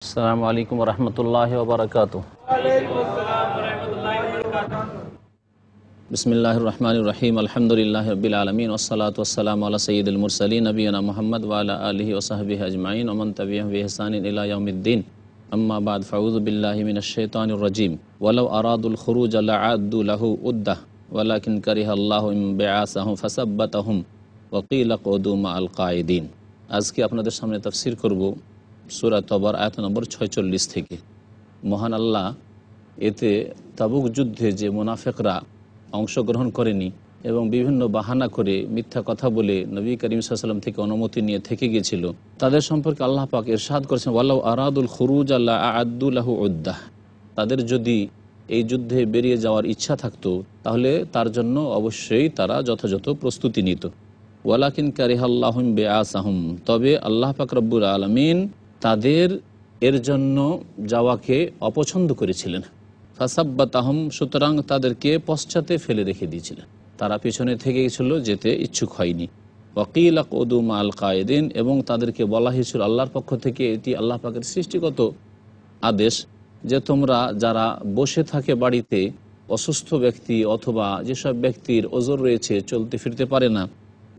আসসালামু আলাইকুম রহমতুল্লাহ ওবরাকাতুহ। বিসমিল্লাহির রহমানির রহিম। আলহামদুলিল্লাহি রাব্বিল আলামিন ওয়াসসালাতু ওয়াসসালামু আলা সাইয়্যিদিল মুরসালিন নবিয়িনা মুহাম্মদ ওয়া আলা আলিহি ওয়া সাহবিহি আজমাইন ওয়া মান তাবি'আহুম বিইহসানিন ইলা ইয়াউমিদ্দিন। আম্মা বা'দ, ফাউযু বিল্লাহি মিনাশ শাইতানির রাজীম। ওয়ালাউ আরাদুল খুরুজ লা'আদ্দু লাহু উদ্দাহ ওয়ালাকিন কারিহাল্লাহু বিআসাহুম ফাসাব্বাতাহুম ওয়া কিলা কুদু মা'আল কায়িদিন। আজকে আপনাদের সামনে তাফসীর করব সূরা তওবার আয়াত নম্বর 46 থেকে। মহান আল্লাহ এতে তাবুক যুদ্ধে যে মুনাফিকরা অংশগ্রহণ করেনি এবং বিভিন্ন বাহানা করে মিথ্যা কথা বলে নবী করিম সাল্লাল্লাহু আলাইহি ওয়াসাল্লাম থেকে অনুমতি নিয়ে থেকে গিয়েছিল, তাদের সম্পর্কে আল্লাহ পাক ইরশাদ করেছেন, ওয়ালাউ আরাদুল খুরুজ লা'আদ্দু লাহু উদ্দাহ। তাদের যদি এই যুদ্ধে বেরিয়ে যাওয়ার ইচ্ছা থাকতো তাহলে তার জন্য অবশ্যই তারা যথাযথ প্রস্তুতি নিত। ওয়ালাকিন কারিহাল্লাহুম বিআসাহুম, তবে আল্লাহ পাক রব্বুল আলামিন তাদের এর জন্য যাওয়াকে অপছন্দ করেছিলেন। ফাসাব্বাতাহুম, সুতরাং তাদেরকে পশ্চাতে ফেলে রেখে দিয়েছিলেন, তারা পিছনে থেকে গেছিল, যেতে ইচ্ছুক হয়নি। ওয়াকিলা কুদু মা'আল কায়িদিন, এবং তাদেরকে বলা হয়েছিল আল্লাহর পক্ষ থেকে, এটি আল্লাহ পাকের সৃষ্টিগত আদেশ, যে তোমরা যারা বসে থাকে বাড়িতে, অসুস্থ ব্যক্তি অথবা যেসব ব্যক্তির ওজর রয়েছে, চলতে ফিরতে পারে না,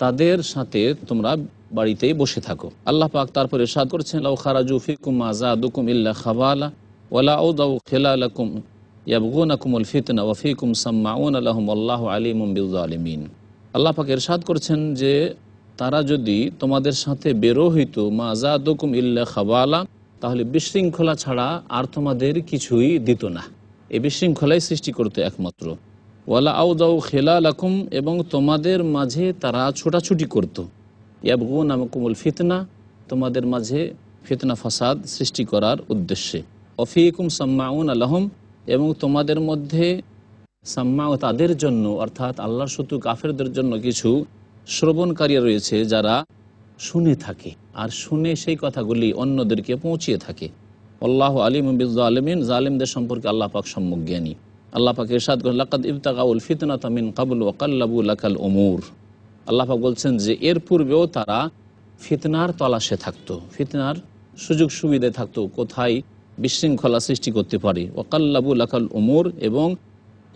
তাদের সাথে তোমরা বাড়িতেই বসে থাকো। আল্লাহ পাক তারপরে ইরশাদ করেছেন, লাউ খারাজু ফিকুম মা যাদুকুম ইল্লা খাবালা ওয়ালা আউদাউ খিলালাকুম ইয়াবগুনাকুমুল ফিতনা ওয়া ফিকুম সাম্মাউনা লাহুম আল্লাহু আলিমুম বিয-যালিমিন। আল্লাহ পাক ইরশাদ করেছেন যে তারা যদি তোমাদের সাথে বেরো হইতো, মা যাদুকুম ইল্লা খাবালা, তাহলে বিশৃঙ্খলা ছাড়া আর তোমাদের কিছুই দিত না, এই বিশৃঙ্খলাই সৃষ্টি করতে একমাত্র। ওয়ালা আউদাউ খিলালাকুম, এবং তোমাদের মাঝে তারা ছোটাছুটি করত। ইয়াবগুনাকুমুল ফিতনা, তোমাদের মাঝে ফিতনা ফাসাদ সৃষ্টি করার উদ্দেশ্যে। ওয়াফিকুম সাম্মাউনা লাহুম, এবং তোমাদের মধ্যে সাম্মাউ, তাদের জন্য, অর্থাৎ আল্লাহর শত্রু কাফেরদের জন্য কিছু শ্রবণকারী রয়েছে যারা শুনে থাকে আর শুনে সেই কথাগুলি অন্যদেরকে পৌঁছিয়ে থাকে। আল্লাহু আলিমুম বিয-যালিমিন, জালিমদের সম্পর্কে আল্লাহ পাক সম্যক জ্ঞানী। আল্লাহ পাক ইরশাদ করেন, লাকাদ ইবতাগাউল ফিতনাতা মিন ক্বাবলু ওয়া কাল্লাবু লাকাল উমুর। আল্লাহ পাক বলছেন যে এর পূর্বেও তারা ফিতনার তলাশে থাকতো, ফিতনার সুযোগ সুবিধা থাকতো, কোথায় বিশৃঙ্খলা সৃষ্টি করতে পারে। ওয়া কাল্লাবু লাকাল উমুর, এবং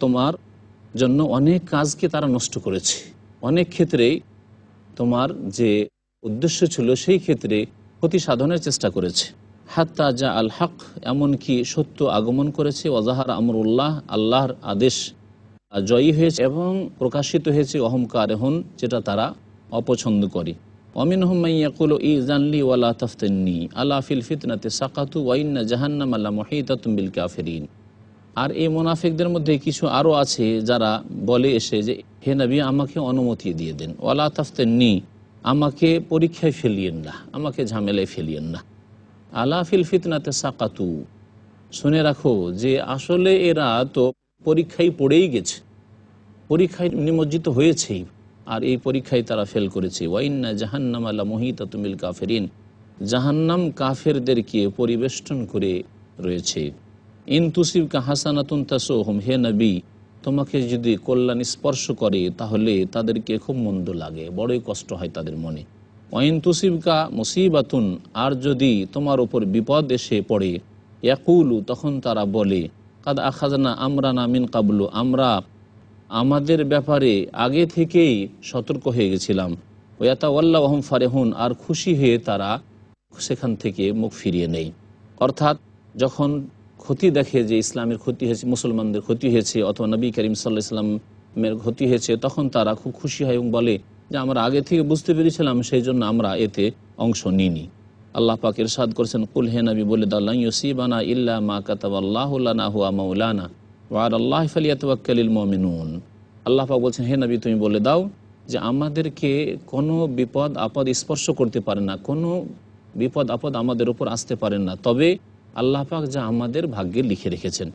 তোমার জন্য অনেক কাজকে তারা নষ্ট করেছে, অনেক ক্ষেত্রেই তোমার যে উদ্দেশ্য ছিল সেই ক্ষেত্রে ক্ষতি সাধনের চেষ্টা করেছে। হাত্তা জা আল হক, এমনকি সত্য আগমন করেছে। ওয়াজাহার আমরুল্লাহ, আল্লাহর আদেশ জয়ী হয়েছে এবং প্রকাশিত হয়েছে। অহংকারহন, যেটা তারা অপছন্দ করে। ওয়ামিনহুম মান ইয়াকুলু ইযানলি ওয়ালা তাফতিননি আলা ফিল ফিতনাতি সাকাতু ওয়া ইন্না জাহান্নামা লামুহীতাতুম বিল কাফিরিন। আর এই মুনাফিকদের মধ্যে কিছু আরও আছে যারা বলে এসে যে, হে নবী, আমাকে অনুমতি দিয়ে দেন, ওয়ালা তাফতিননি, আমাকে পরীক্ষায় ফেলিয়েন না, আমাকে ঝামেলায় ফেলিয়েন না। আলা ফিল ফিতনাতে সাকাতু, শুনে রাখো যে আসলে এরা তো পরীক্ষায় পড়েই গেছে, পরীক্ষায় নিমজ্জিত হয়েছেই, আর এই পরীক্ষায় তারা ফেল করেছে। ওয়া ইন্না জাহান্নামা লামুহীতাতুম বিল কাফিরিন, জাহান্নাম কাফেরদেরকে পরিবেষ্টন করে রয়েছে। ইন তুসিবকা হাসানাতুন তাসুহুম, হে নবী, তোমাকে যদি কল্যাণ স্পর্শ করে তাহলে তাদেরকে খুব মন্দ লাগে, বড়ই কষ্ট হয় তাদের মনে। ওয়াইন তুসিবকা মুসিবাতুন, আর যদি তোমার উপর বিপদ এসে পড়ে, ইয়াকুলু, তখন তারা বলে, কাদ আখাযনা আমরানা মিন কাবলু, আমরা আমাদের ব্যাপারে আগে থেকেই সতর্ক হয়ে গেছিলাম। ওয়াতাওয়াল্লাউ ওয়া হুম ফারিহুন, আর খুশি হয়ে তারা সেখান থেকে মুখ ফিরিয়ে নেয়। অর্থাৎ যখন ক্ষতি দেখে যে ইসলামের ক্ষতি হয়েছে, মুসলমানদের ক্ষতি হয়েছে, অথবা নবী করিম সাল্লাল্লাহু আলাইহি ওয়াসাল্লামের ক্ষতি হয়েছে, তখন তারা খুব খুশি হয় এবং বলে যে আমরা আগে থেকে বুঝতে পেরেছিলাম, সেই জন্য আমরা এতে অংশ নিইনি। আল্লাহ পাক ইরশাদ করেছেন, কুল, হে নবী, বলে দাও, লা ইউসিবানা ইল্লা মা কাতাবাল্লাহু লানা হুয়া মাওলানা ওয়া আলাল্লাহি ফালিয়াতাওয়াক্কালিল মুমিনুন। আল্লাহ পাক বলছেন, হে নবী, তুমি বলে দাও যে আমাদেরকে কোনো বিপদ আপদ স্পর্শ করতে পারে না, কোনো বিপদ আপদ আমাদের উপর আসতে পারে না, তবে আল্লাহ পাক যা আমাদের ভাগ্যে লিখে রেখেছেন।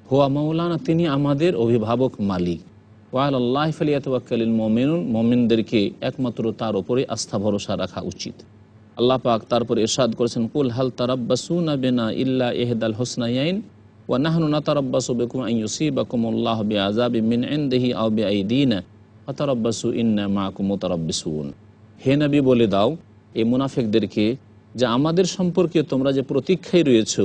হুয়া মাওলানা, তিনি আমাদের অভিভাবক, মালিক। ওয়া আলাল্লাহি ফালিয়াতাওয়াক্কালিল মুমিনুন, মুমিনদেরকে একমাত্র তার উপরে আস্থা ভরসা রাখা উচিত। আল্লাহ পাক তারপর ইরশাদ করেছেন, কুল হাল তারাব্বাসুনা বিনা ইল্লা ইহদাল হুসনায়াইন ওয়া নাহনু নাতারাব্বাসু বিকুম আন ইউসিবাকুমুল্লাহু বিআযাবিন মিন ইনদিহি আও বিআইদিনা ফাতারাব্বাসু ইন্না মাআকুম মুতারাব্বিসুন। হে নবী, বলে দাও এই মুনাফিকদেরকে যে আমাদের সম্পর্কে তোমরা যে প্রতীক্ষায় রয়েছ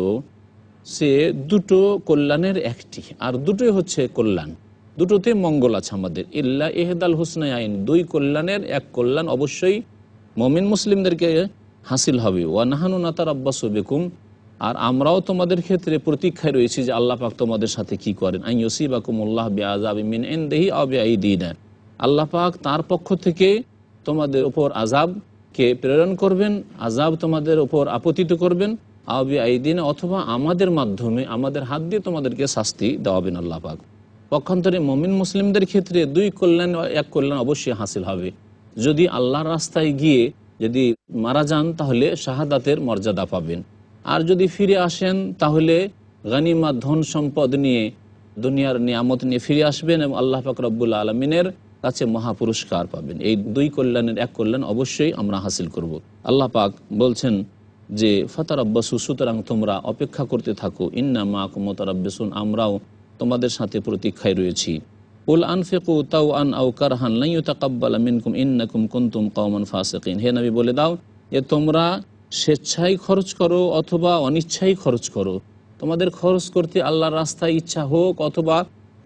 সে দুটো কল্যাণের একটি, আর দুটোই হচ্ছে কল্যাণ, দুটোতে মঙ্গল আছে আমাদের। ইল্লা ইহদাল হুসনাই আইন, দুই কল্যাণের এক কল্যাণ অবশ্যই মুমিন মুসলিমদেরকে হাসিল হবে। ওয়া নাহানু নাতারাব্বাসু বিকুম, আর আমরাও তোমাদের ক্ষেত্রে প্রতীক্ষায় রয়েছি যে আল্লাহ পাক তোমাদের সাথে কি করেন। আন ইউসিবাকুমুল্লাহ বিআযাবিন মিন ইনদিহি আও বিআইদিনা, আল্লাহ পাক তার পক্ষ থেকে তোমাদের উপর আযাবকে প্রেরণ করবেন, আযাব তোমাদের উপর আপতিত করবেন, আও বিআইদিনা, অথবা আমাদের মাধ্যমে, আমাদের হাত দিয়ে তোমাদেরকে শাস্তি দেওয়াবেন আল্লাহ পাক। পক্ষান্তরে মুমিন মুসলিমদের ক্ষেত্রে দুই কল্যাণ এক কল্যাণ অবশ্যই হাসিল হবে। যদি আল্লাহর রাস্তায় গিয়ে যদি মারা যান তাহলে শাহাদাতের মর্যাদা পাবেন, আর যদি ফিরে আসেন তাহলে গনিমত ধন সম্পদ নিয়ে, দুনিয়ার নিয়ামত নিয়ে ফিরে আসবেন এবং আল্লাহ পাক রব্বুল আলমিনের কাছে মহাপুরস্কার পাবেন। এই দুই কল্যাণের এক কল্যাণ অবশ্যই আমরা হাসিল করব। আল্লাহ পাক বলছেন যে ফাতারাব্বাসু, সুতরাং তোমরা অপেক্ষা করতে থাকো, ইন্না মাকুম মুতারাব্বিসুন, আমরাও তোমাদের সাথে প্রতীক্ষায় রয়েছি। কুল আনফিকু তাওআন আও কারহান লা ইউতাকাব্বালা মিনকুম ইন্নাকুম কুনতুম কওমান ফাসিকিন, হে নবী বলে দাও যে তোমরা স্বেচ্ছায় খরচ করো অথবা অনিচ্ছায় খরচ করো, তোমাদের খরচ করতে আল্লাহর রাস্তায় ইচ্ছা হোক অথবা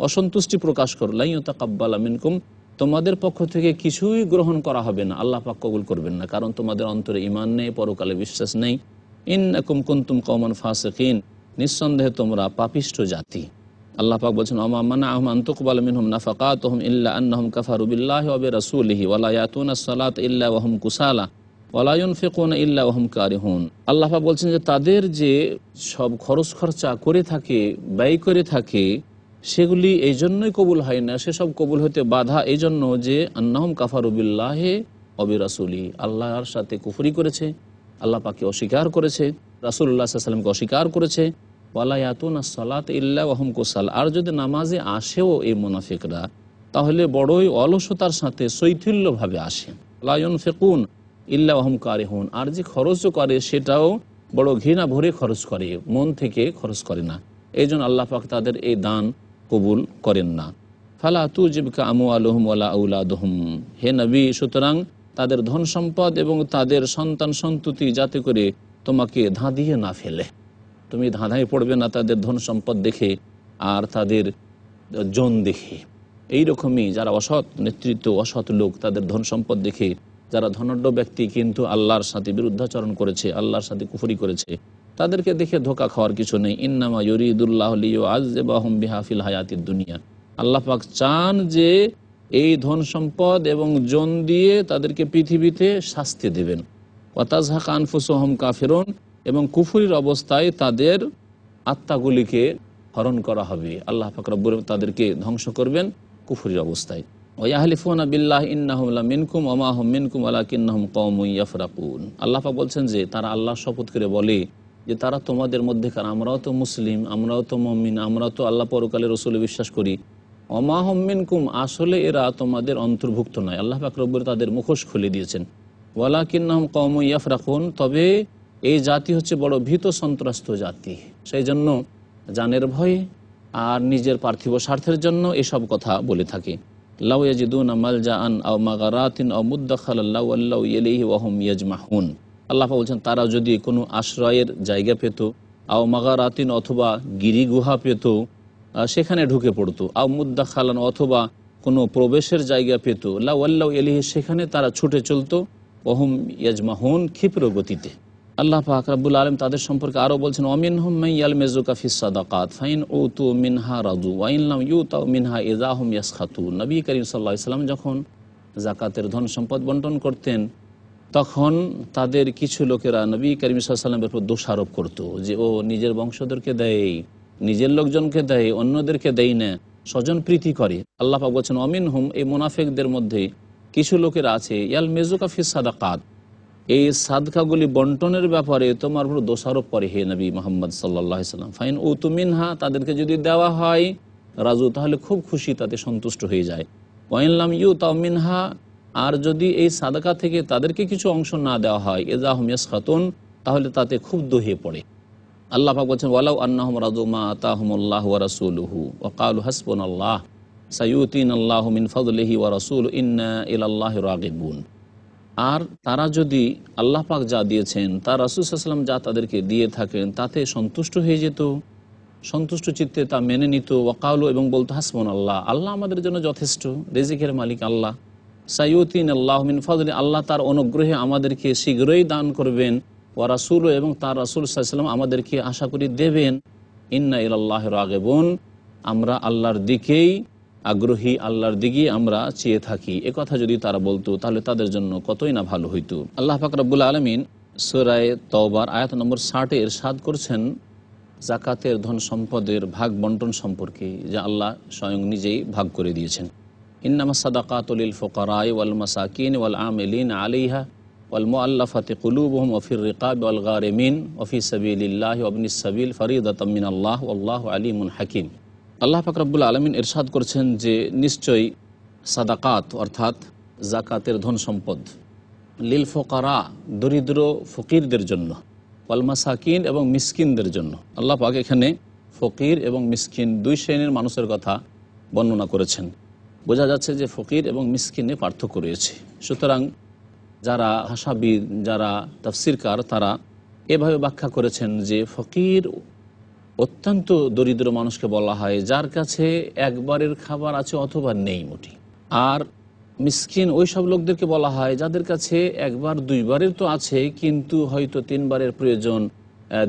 অসন্তুষ্টি প্রকাশ করো, লা ইউতাকাব্বালা মিনকুম, তোমাদের পক্ষ থেকে কিছুই গ্রহণ করা হবে না, আল্লাহ পাক কবুল করবেন না, কারণ তোমাদের অন্তরে ঈমান নেই, পরকালে বিশ্বাস নেই। ইন্নাকুম কুনতুম কওমান ফাসিকিন, নিঃসন্দেহে তোমরা পাপিষ্ঠ জাতি। আল্লাহ পাক বলছেন ওমা মানাআহুম আন তুকবালা মিনহুম নাফাকাতুহুম ইল্লা আন্নাহুম কাফারু বিল্লাহি ওয়া বিরাসূলিহি ওয়া লা ইয়াতুনাস সালাতা ইল্লা ওয়া হুম কুসালা ওয়া লা ইউনফিকুনা ইল্লা ওয়া হুম কারিহুন। আল্লাহ পাক বলছেন যে তাদের যে সব খরচ খরচা করে থাকে, ব্যয় করে থাকে, সেগুলি এই জন্যই কবুল হয় না, সেসব কবুল হতে বাধা এই জন্য যে আন্নাহুম কাফারু বিল্লাহি ওয়া বিরাসূলিহি, আল্লাহর সাথে কুফরি করেছে, আল্লাহ পাককে অস্বীকার করেছে, রাসূলুল্লাহ সাল্লাল্লাহু আলাইহি ওয়াসাল্লামকে অস্বীকার করেছে। ওয়ালা ইয়াতুনা সালাত ইল্লা ওয়া হুম কুসাল, আর যদি নামাজে আসেও এই মুনাফিকরা তাহলে বড়ই অলসতার সাথে শৈথিল্যভাবে আসে। লা ইউনফিকুন ইল্লা ওয়া হুম কারিহুন, আর যে খরচ করে সেটাও বড় ঘৃণা ভরে খরচ করে, মন থেকে খরচ করে না। এই জন্য আল্লাহ পাক তাদের এই দান কবুল করেন না। ফালা তুজিবকা আমওয়ালুহুম ওয়ালা আওলাদুহুম, হে নবী সুতরাং তাদের ধন সম্পদ এবং তাদের সন্তান সন্ততি যাতে করে তোমাকে ধাঁধিয়ে না ফেলে, তুমি ধাঁধায় পড়বে না তাদের ধন সম্পদ দেখে আর তাদের জন দেখে। এইরকমই যারা অসৎ নেতৃত্ব, অসৎ লোক, তাদের ধন সম্পদ দেখে, যারা ধনাঢ্য ব্যক্তি কিন্তু আল্লাহর সাথে বিরুদ্ধাচরণ করেছে, আল্লাহর সাথে কুফরি করেছে, তাদেরকে দেখে ধোঁকা খাওয়ার কিছু নেই। ইন্নামা ইউরিদুল্লাহু লিইউআযযিবাহুম বিহা ফিল হায়াতিদ দুনিয়া, আল্লাহ পাক চান যে এই ধন সম্পদ এবং জন দিয়ে তাদেরকে পৃথিবীতে শাস্তি দেবেন। ওয়া তাযহাকা আনফুসুহুম কাফিরুন, এবং কুফরির অবস্থায় তাদের আত্মাগুলিকে হরণ করা হবে, আল্লাহ পাক রব্বুল তাদেরকে ধ্বংস করবেন কুফরির অবস্থায়। ওয়া ইয়াহলিফুনা বিল্লাহি ইন্নাহুম লামিনকুম ওয়া মা হুম মিনকুম ওয়ালাকিন্নাহুম কওমুন ইয়াফরাকুন, আল্লাহ পাক বলছেন যে তারা আল্লাহ শপথ করে বলে যে তারা তোমাদের মধ্যেকার, আমরাও তো মুসলিম, আমরাও তো মুমিন, আমরাও তো আল্লাহ পরকালে রাসূলে বিশ্বাস করি। ওয়া মা হুম মিনকুম, আসলে এরা তোমাদের অন্তর্ভুক্ত নয়, আল্লাহ পাক রব্বুল তাদের মুখোশ খুলে দিয়েছেন। ওয়ালাকিন্নাহুম কওমুন ইয়াফরাকুন, তবে এই জাতি হচ্ছে বড় ভীত সন্ত্রস্ত জাতি, সেই জন্য জানের ভয়ে আর নিজের পার্থিব স্বার্থের জন্য এসব কথা বলে থাকে। লাউ ইয়াজিদুনা মালজাআন আও মাগারাতিন আও মুদখালান লাউ আল্লাহু ইলাইহি ওয়া হুম ইয়াজমাহুন, আল্লাহ বলছেন তারা যদি কোনো আশ্রয়ের জায়গা পেত, আও মাগারাতিন অথবা গিরি গুহা পেত, সেখানে ঢুকে পড়তো, আও মুদখালান অথবা কোনো প্রবেশের জায়গা পেত, লাউ আল্লাহু ইলাইহি, সেখানে তারা ছুটে চলতো, ওয়া হুম ইয়াজমাহুন, ক্ষিপ্র গতিতে। আল্লাহ পাক রব্বুল আলামিন তাদের সম্পর্কে আরও বলছেন ওয়ামিনহুম মান ইয়ালমিজুকা ফিস সাদাকাত ফাইন উতু মিনহা রাদু ওয়া ইন লাম ইউতাউ মিনহা ইযা হুম ইয়াসখাতুন। নবী করিম সাল্লাল্লাহু আলাইহি ওয়াসাল্লাম যখন যাকাতের ধন সম্পদ বন্টন করতেন তখন তাদের কিছু লোকেরা নবী করিম সাল্লাল্লাহু আলাইহি ওয়াসাল্লামের উপর দোষারোপ করতো যে ও নিজের বংশধরকে দেয়, নিজের লোকজনকে দেয়, অন্যদেরকে দেয় না, স্বজন প্রীতি করে। আল্লাহ পাক বলছেন ওয়ামিনহুম, এই মুনাফিকদের মধ্যে কিছু লোকেরা আছে ইয়ালমিজুকা ফিস সাদাকাত, এই সাদকাগুলি বন্টনের ব্যাপারে তোমার উপর দোষারোপ করে হে নবী মুহাম্মদ সাল্লাল্লাহু আলাইহি ওয়াসাল্লাম। ফাইন উতু মিনহা, তাদেরকে যদি দেওয়া হয়, রাজু, তাহলে খুব খুশি, তাতে সন্তুষ্ট হয়ে যায়। ওয়া ইন লাম ইউতাউ মিনহা, আর যদি এই সাদকা থেকে তাদেরকে কিছু অংশ না দেওয়া হয়, ইযা হুম ইয়াসখাতুন, তাহলে তাতে খুব দহিয়ে পড়ে। আল্লাহ পাক বলছেন ওয়ালাউ আন্নাহুম রাদু মা আতাহুমুল্লাহু ওয়া রাসূলুহু ওয়া ক্বালু হাসবুনাল্লাহ সাইয়ুতিনাল্লাহু মিন ফাদলিহি ওয়া রাসূলুহু ইন্না ইলাল্লাহি রাগিবুন। আর তারা যদি আল্লাহ পাক যা দিয়েছেন তার রাসূল সাল্লাল্লাহু আলাইহি ওয়াসাল্লাম যা তাদেরকে দিয়ে থাকেন তাতে সন্তুষ্ট হয়ে যেত, সন্তুষ্ট চিত্তে তা মেনে নিত, ওয়াকালু এবং বলতো হাসবুনাল্লাহ, আল্লাহ আমাদের জন্য যথেষ্ট, রিজিকের মালিক আল্লাহ, সাইয়ুতিন আল্লাহ মিন ফাদলি, আল্লাহ তার অনুগ্রহে আমাদেরকে শীঘ্রই দান করবেন, ওয়া রাসূলু এবং তার রাসূল সাল্লাল্লাহু আলাইহি ওয়াসাল্লাম আমাদেরকে আশা করি দেবেন, ইন্না ইলাল্লাহি রাগিবুন, আমরা আল্লাহর দিকেই আগ্রহী, আল্লাহর দিকেই আমরা চেয়ে থাকি। এ কথা যদি তারা বলতো তাহলে তাদের জন্য কতই না ভালো হইতো। আল্লাহ পাক রব্বুল আলামিন সূরা তাওবার আয়াত নম্বর 60 ইরশাদ করছেন যাকাতের ধন সম্পদের ভাগ বন্টন সম্পর্কে, যা আল্লাহ স্বয়ং নিজেই ভাগ করে দিয়েছেন। ইন্নামাস সাদাকাতু লিল ফুকারাই ওয়াল মাসাকিন ওয়াল আমিলিন আলাইহা ওয়াল মুআল্লাফাতি কুলুবুহুম ওয়া ফির রিকাবি ওয়াল গারিমিন ওয়া ফি সাবিলিল্লাহি ওয়া ইবনিস সাবিল ফরিদাতাম মিনাল্লাহ ওয়াল্লাহু আলিমুন হাকিম। আল্লাহ পাক রব্বুল আলামিন ইরশাদ করছেন যে নিশ্চয়ই সাদাকাত অর্থাৎ যাকাতের ধন সম্পদ, লিল ফুকারা দরিদ্র ফকিরদের জন্য, ওয়াল মাসাকিন এবং মিসকিনদের জন্য। আল্লাহ পাক এখানে ফকির এবং মিসকিন দুই শ্রেণীর মানুষের কথা বর্ণনা করেছেন। বোঝা যাচ্ছে যে ফকির এবং মিসকিনে পার্থক্য রয়েছে। সুতরাং যারা ভাষাবিদ, যারা তাফসিরকার, তারা এভাবে ব্যাখ্যা করেছেন যে ফকির অত্যন্ত দরিদ্র মানুষকে বলা হয় যার কাছে একবারের খাবার আছে অথবা নেই মোটি, আর মিসকিন ওই সব লোকদেরকে বলা হয় যাদের কাছে একবার দুইবারের তো আছে কিন্তু হয়তো তিনবারের প্রয়োজন,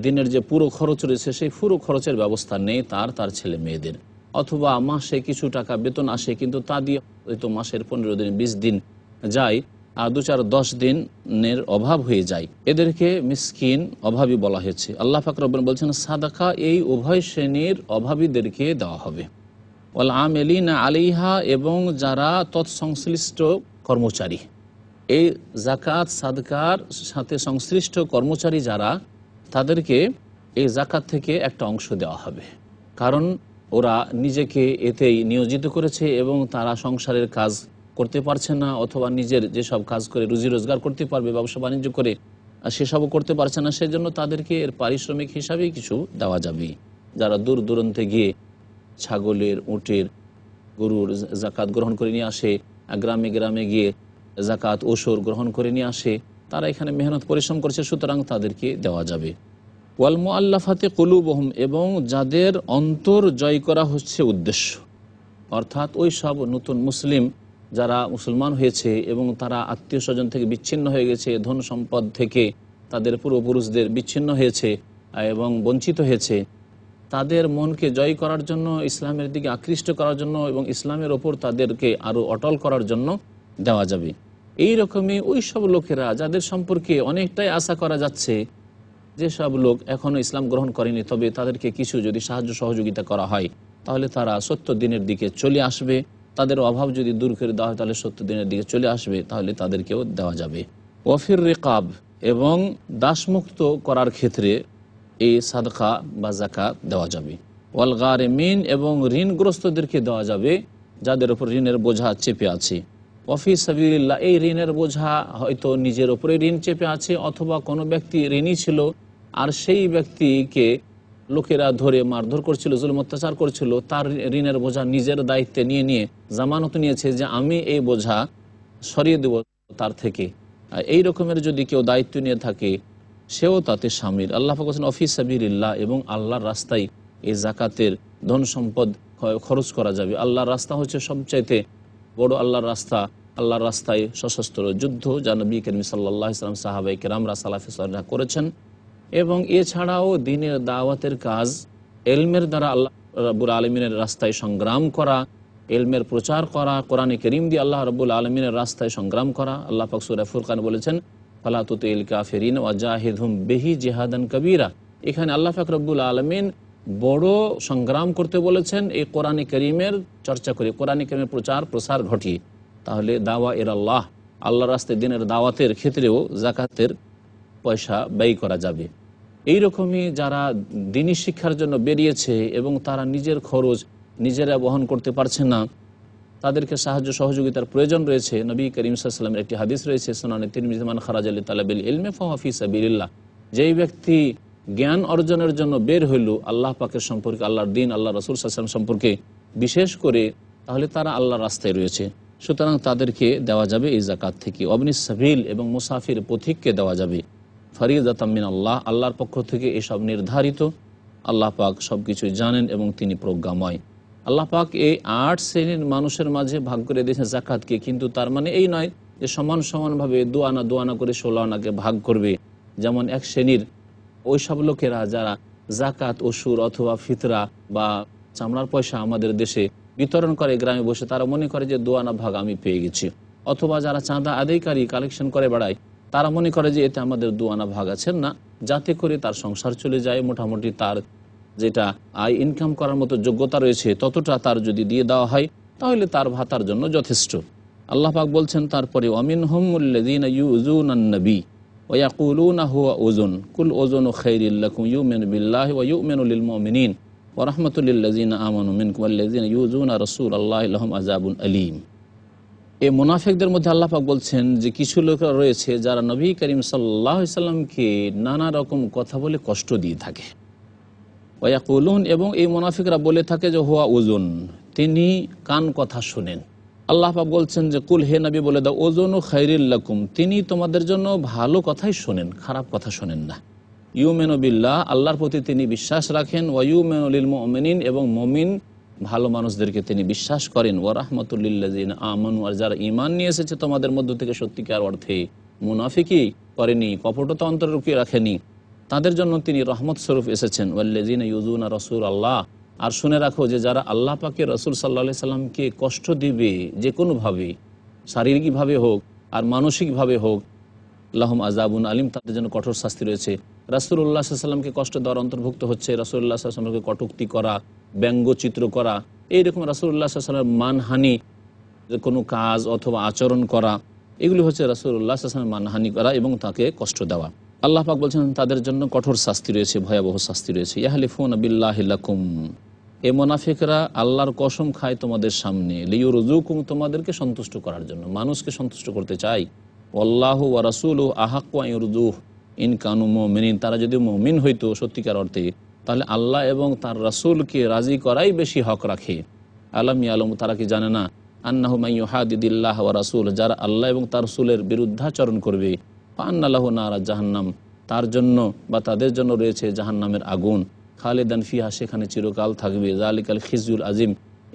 দিনের যে পুরো খরচ রয়েছে সেই পুরো খরচের ব্যবস্থা নেই তার ছেলে মেয়েদের, অথবা মাসে কিছু টাকা বেতন আসে কিন্তু তা দিয়ে হয়তো মাসের 15 দিন 20 দিন যায় আর 2-4-10 দিনের অভাব হয়ে যায়, এদেরকে মিসকিন অভাবী বলা হয়েছে। আল্লাহ পাক রব্বুল বলছেন সাদাকা এই উভয় শ্রেণীর অভাবীদেরকে দেওয়া হবে, ওয়াল আমিলিনা আলাইহা এবং যারা তৎসংশ্লিষ্ট কর্মচারী, এই যাকাত সাদকার সাথে সংশ্লিষ্ট কর্মচারী যারা, তাদেরকে এই যাকাত থেকে একটা অংশ দেওয়া হবে, কারণ ওরা নিজেকে এতেই নিয়োজিত করেছে এবং তারা সংসারের কাজ করতে পারছে না, অথবা নিজের যেসব কাজ করে রুজি রোজগার করতে পারবে, ব্যবসা বাণিজ্য করে সেসবও করতে পারছে না, সেজন্য তাদেরকে এর পারিশ্রমিক হিসাবেই কিছু দেওয়া যাবে। যারা দূর দূরান্তে গিয়ে ছাগলের, উটের, গরুর যাকাত গ্রহণ করে নিয়ে আসে, গ্রামে গ্রামে গিয়ে যাকাত ওসর গ্রহণ করে নিয়ে আসে, তারা এখানে মেহনত পরিশ্রম করছে, সুতরাং তাদেরকে দেওয়া যাবে। ওয়াল মুআল্লাফাতি কুলুবুহুম এবং যাদের অন্তর জয় করা হচ্ছে উদ্দেশ্য, অর্থাৎ ওই সব নতুন মুসলিম যারা মুসলমান হয়েছে এবং তারা আত্মীয় স্বজন থেকে বিচ্ছিন্ন হয়ে গেছে, ধন সম্পদ থেকে তাদের পূর্বপুরুষদের বিচ্ছিন্ন হয়েছে এবং বঞ্চিত হয়েছে, তাদের মনকে জয় করার জন্য, ইসলামের দিকে আকৃষ্ট করার জন্য এবং ইসলামের ওপর তাদেরকে আরও অটল করার জন্য দেওয়া যাবে। এই রকমই ওই সব লোকেরা যাদের সম্পর্কে অনেকটাই আশা করা যাচ্ছে যেসব লোক এখনও ইসলাম গ্রহণ করেনি, তবে তাদেরকে কিছু যদি সাহায্য সহযোগিতা করা হয় তাহলে তারা 70 দিনের দিকে চলে আসবে, তাদের অভাব যদি দূর করে দেওয়া হয় তাহলে 70 দিনের দিকে চলে আসবে, তাহলে তাদেরকেও দেওয়া যাবে। ওয়াফির রিকাব এবং দাসমুক্ত করার ক্ষেত্রে এই সাদকা বা যাকাত দেওয়া যাবে। ওয়াল গারিমিন এবং ঋণগ্রস্তদেরকে দেওয়া যাবে যাদের উপর ঋণের বোঝা চেপে আছে। ওয়াফি সাবিলিল্লাহ এই ঋণের বোঝা হয়তো নিজের উপরে ঋণ চেপে আছে, অথবা কোনো ব্যক্তি ঋণী ছিল আর সেই ব্যক্তিকে লোকেরা ধরে মারধর করছিল, জুলুম অত্যাচার করছিল, তার ঋণের বোঝা নিজের দায়িত্বে নিয়ে জামানত নিয়েছে যে আমি এই বোঝা সরিয়ে দেব তার থেকে। এই রকমের যদি কেউ দায়িত্ব নিয়ে থাকে সেও তাতে শামিল। আল্লাহ পাক বলেছেন ওয়াফি সাবিলিল্লাহ এবং আল্লাহর রাস্তায় এই যাকাতের ধন সম্পদ খরচ করা যাবে। আল্লাহর রাস্তা হচ্ছে সবচাইতে বড় আল্লাহর রাস্তা। আল্লাহর রাস্তায় সশস্ত্র যুদ্ধ যা নবী করিম সাল্লাল্লাহু আলাইহি ওয়াসাল্লাম, সাহাবায়ে কেরামরা, সালাফে সালেহরা করেছেন, এবং এছাড়াও দ্বীনের দাওয়াতের কাজ, ইলমের দ্বারা আল্লাহ রাব্বুল আলামিনের রাস্তায় সংগ্রাম করা, ইলমের প্রচার করা, কোরআনে কারীম দিয়ে আল্লাহ রাব্বুল আলামিনের রাস্তায় সংগ্রাম করা। আল্লাহ পাক সূরা ফুরকানে বলেছেন ফালা তুতিল কাফিরিন ওয়াজাহিদহুম বিহি জিহাদান কাবীরা। এখানে আল্লাহ পাক রাব্বুল আলামিন বড় সংগ্রাম করতে বলেছেন এই কোরআনে কারীমের চর্চা করে, কোরআনে কারীমের প্রচার প্রসার ঘটিয়ে। তাহলে দাওয়া এর আল্লাহ রাস্তায় দিনের দাওয়াতের ক্ষেত্রেও যাকাতের পয়সা ব্যয় করা যাবে। এই রকমই যারা দ্বীনি শিক্ষার জন্য বেরিয়েছে এবং তারা নিজের খরচ নিজেরা বহন করতে পারছে না, তাদেরকে সাহায্য সহযোগিতার প্রয়োজন রয়েছে। নবী করিম সাল্লাল্লাহু আলাইহি ওয়াসাল্লামের একটি হাদিস রয়েছে সুনানে তিরমিজি, মান খারাজা লিতালাবিল ইলমি ফাহুয়া ফি সাবিলিল্লাহ। যেই ব্যক্তি জ্ঞান অর্জনের জন্য বের হইল আল্লাহ পাকের সম্পর্কে, আল্লাহর দ্বীন, আল্লাহ রাসূল সাল্লাল্লাহু আলাইহি ওয়াসাল্লাম সম্পর্কে বিশেষ করে, তাহলে তারা আল্লাহর রাস্তায় রয়েছে। সুতরাং তাদেরকে দেওয়া যাবে এই জাকাত থেকে। অবনিস সাবিল এবং মুসাফির পথিককে দেওয়া যাবে। ফরিদাতাম মিন আল্লাহ, আল্লাহর পক্ষ থেকে এসব নির্ধারিত। আল্লাহ পাক সব কিছুই জানেন এবং তিনি প্রজ্ঞাময়। আল্লাহ পাক এই 8 শ্রেণীর মানুষের মাঝে ভাগ করে দিয়েছেন জাকাতকে, কিন্তু তার মানে এই নয় যে সমান সমানভাবে দোয়ানা দোয়ানা করে 16 আনাকে ভাগ করবে। যেমন এক শ্রেণীর ওই সব লোকেরা যারা জাকাত, অসুর অথবা ফিতরা বা চামড়ার পয়সা আমাদের দেশে বিতরণ করে গ্রামে বসে, তারা মনে করে যে দোয়ানা ভাগ আমি পেয়ে গেছি। অথবা যারা চাঁদা আদায়কারী, কালেকশন করে বেড়ায়, তারা মনে করে যে এতে আমাদের দোয়ানা ভাগ আছেন না, যাতে করে তার সংসার চলে যায়। মোটামুটি তার যেটা আয় ইনকাম করার মতো যোগ্যতা রয়েছে ততটা তার যদি দিয়ে দেওয়া হয় তাহলে তার ভাতার জন্য যথেষ্ট। আল্লাহ পাক বলছেন তারপরে, ওয়ামিনহুমুল্লাযীনা ইউযুনান নবী ওয়া ইয়াকুলুনা হুয়া উযুন কুল উযুনু খায়রিল লাকুম ইউমিনু বিল্লাহি ওয়া ইউমিনু লিল মুমিনিন ওয়া রাহমাতুল লিল্লাযীনা আমানু মিনকুম ওয়াল্লাযীনা ইউযুনা রাসূলাল্লাহি লাহুম আযাবুন আলীম। এই মুনাফিকদের মধ্যে আল্লাহ পাক বলছেন যে কিছু লোকরা রয়েছে যারা নবী করিম সাল্লাল্লাহু আলাইহি সাল্লামকে নানা রকম কথা বলে কষ্ট দিয়ে থাকে। ওয়াকুলুন, এবং এই মুনাফিকরা বলে থাকে যে হুয়া উযুন, তিনি কান কথা শোনেন। আল্লাহ পাক বলছেন যে কুল, হে নবী বলে দাও, উযুনু খায়রিল লাকুম, তিনি তোমাদের জন্য ভালো কথাই শোনেন, খারাপ কথা শোনেন না। ইউমিনু বিল্লাহ, আল্লাহর প্রতি তিনি বিশ্বাস রাখেন। ওয়া ইউমিনু লিল মুমিনিন, এবং মুমিন ভালো মানুষদেরকে তিনি বিশ্বাস করেন। ওয়া রাহমাতুল লিল্লাযিনা আমানু, আর যারা ঈমান নিয়ে এসেছে তোমাদের মধ্য থেকে সত্যিকার অর্থে মুনাফিকি করেনি, কপটতা অন্তরে লুকিয়ে রাখেনি, তাদের জন্য তিনি রহমত স্বরূপ এসেছেন। ওয়াল্লাযিনা ইউযুনা রাসূলাল্লাহ, আর শুনে রাখো যে যারা আল্লাহ পাকের রাসূল সাল্লাল্লাহু আলাইহি সাল্লামকে কষ্ট দিবে যে কোনোভাবে, শারীরিকভাবে হোক আর মানসিকভাবে হোক, লাহুম আযাবুন আলীম, তাদের জন্য কঠোর শাস্তি রয়েছে। রাসূলুল্লাহ সাল্লাল্লাহু আলাইহি সাল্লামকে কষ্ট দেওয়ার অন্তর্ভুক্ত হচ্ছে রাসূলুল্লাহ সাল্লাল্লাহু আলাইহি সাল্লামকে কটূক্তি করা, ব্যঙ্গচিত্র করা, এইরকম রাসূলুল্লাহ সাল্লাল্লাহু আলাইহি সাল্লামের মানহানি কোনো কাজ অথবা আচরণ করা, এগুলি হচ্ছে রাসূলুল্লাহ সাল্লাল্লাহু আলাইহি সাল্লামের মানহানি করা এবং তাকে কষ্ট দেওয়া। আল্লাহ পাক বলছেন তাদের জন্য কঠোর শাস্তি রয়েছে, ভয়াবহ শাস্তি রয়েছে। ইয়াহলিফুনা বিল্লাহি লাকুম, এ মুনাফিকরা আল্লাহর কসম খায় তোমাদের সামনে, লিয়ুরযুকুম, তোমাদেরকে সন্তুষ্ট করার জন্য, মানুষকে সন্তুষ্ট করতে চায়। আল্লাহু ওয়া রাসূলুহু আহাক্কু আন ইউরদুহু ইন কানু মুমিনিন, তারা যদি মুমিন হইতো সত্যিকার অর্থে, তাহলে আল্লাহ এবং তার রাসূলকে রাজি করাই বেশি হক রাখে। আলাম ইয়ালামু, তারা কি জানে না, আন্নাহু মান ইউহাদিদিল্লাহ ওয়া রাসূল, যারা আল্লাহ এবং তার রাসূলের বিরুদ্ধাচরণ করবে, ফাআন্না লাহু নারা জাহান্নাম, তার জন্য বা তাদের জন্য রয়েছে জাহান্নামের আগুন, খালিদান ফিহা, সেখানে চিরকাল থাকবে। যালিকাল খিজুল আজিম,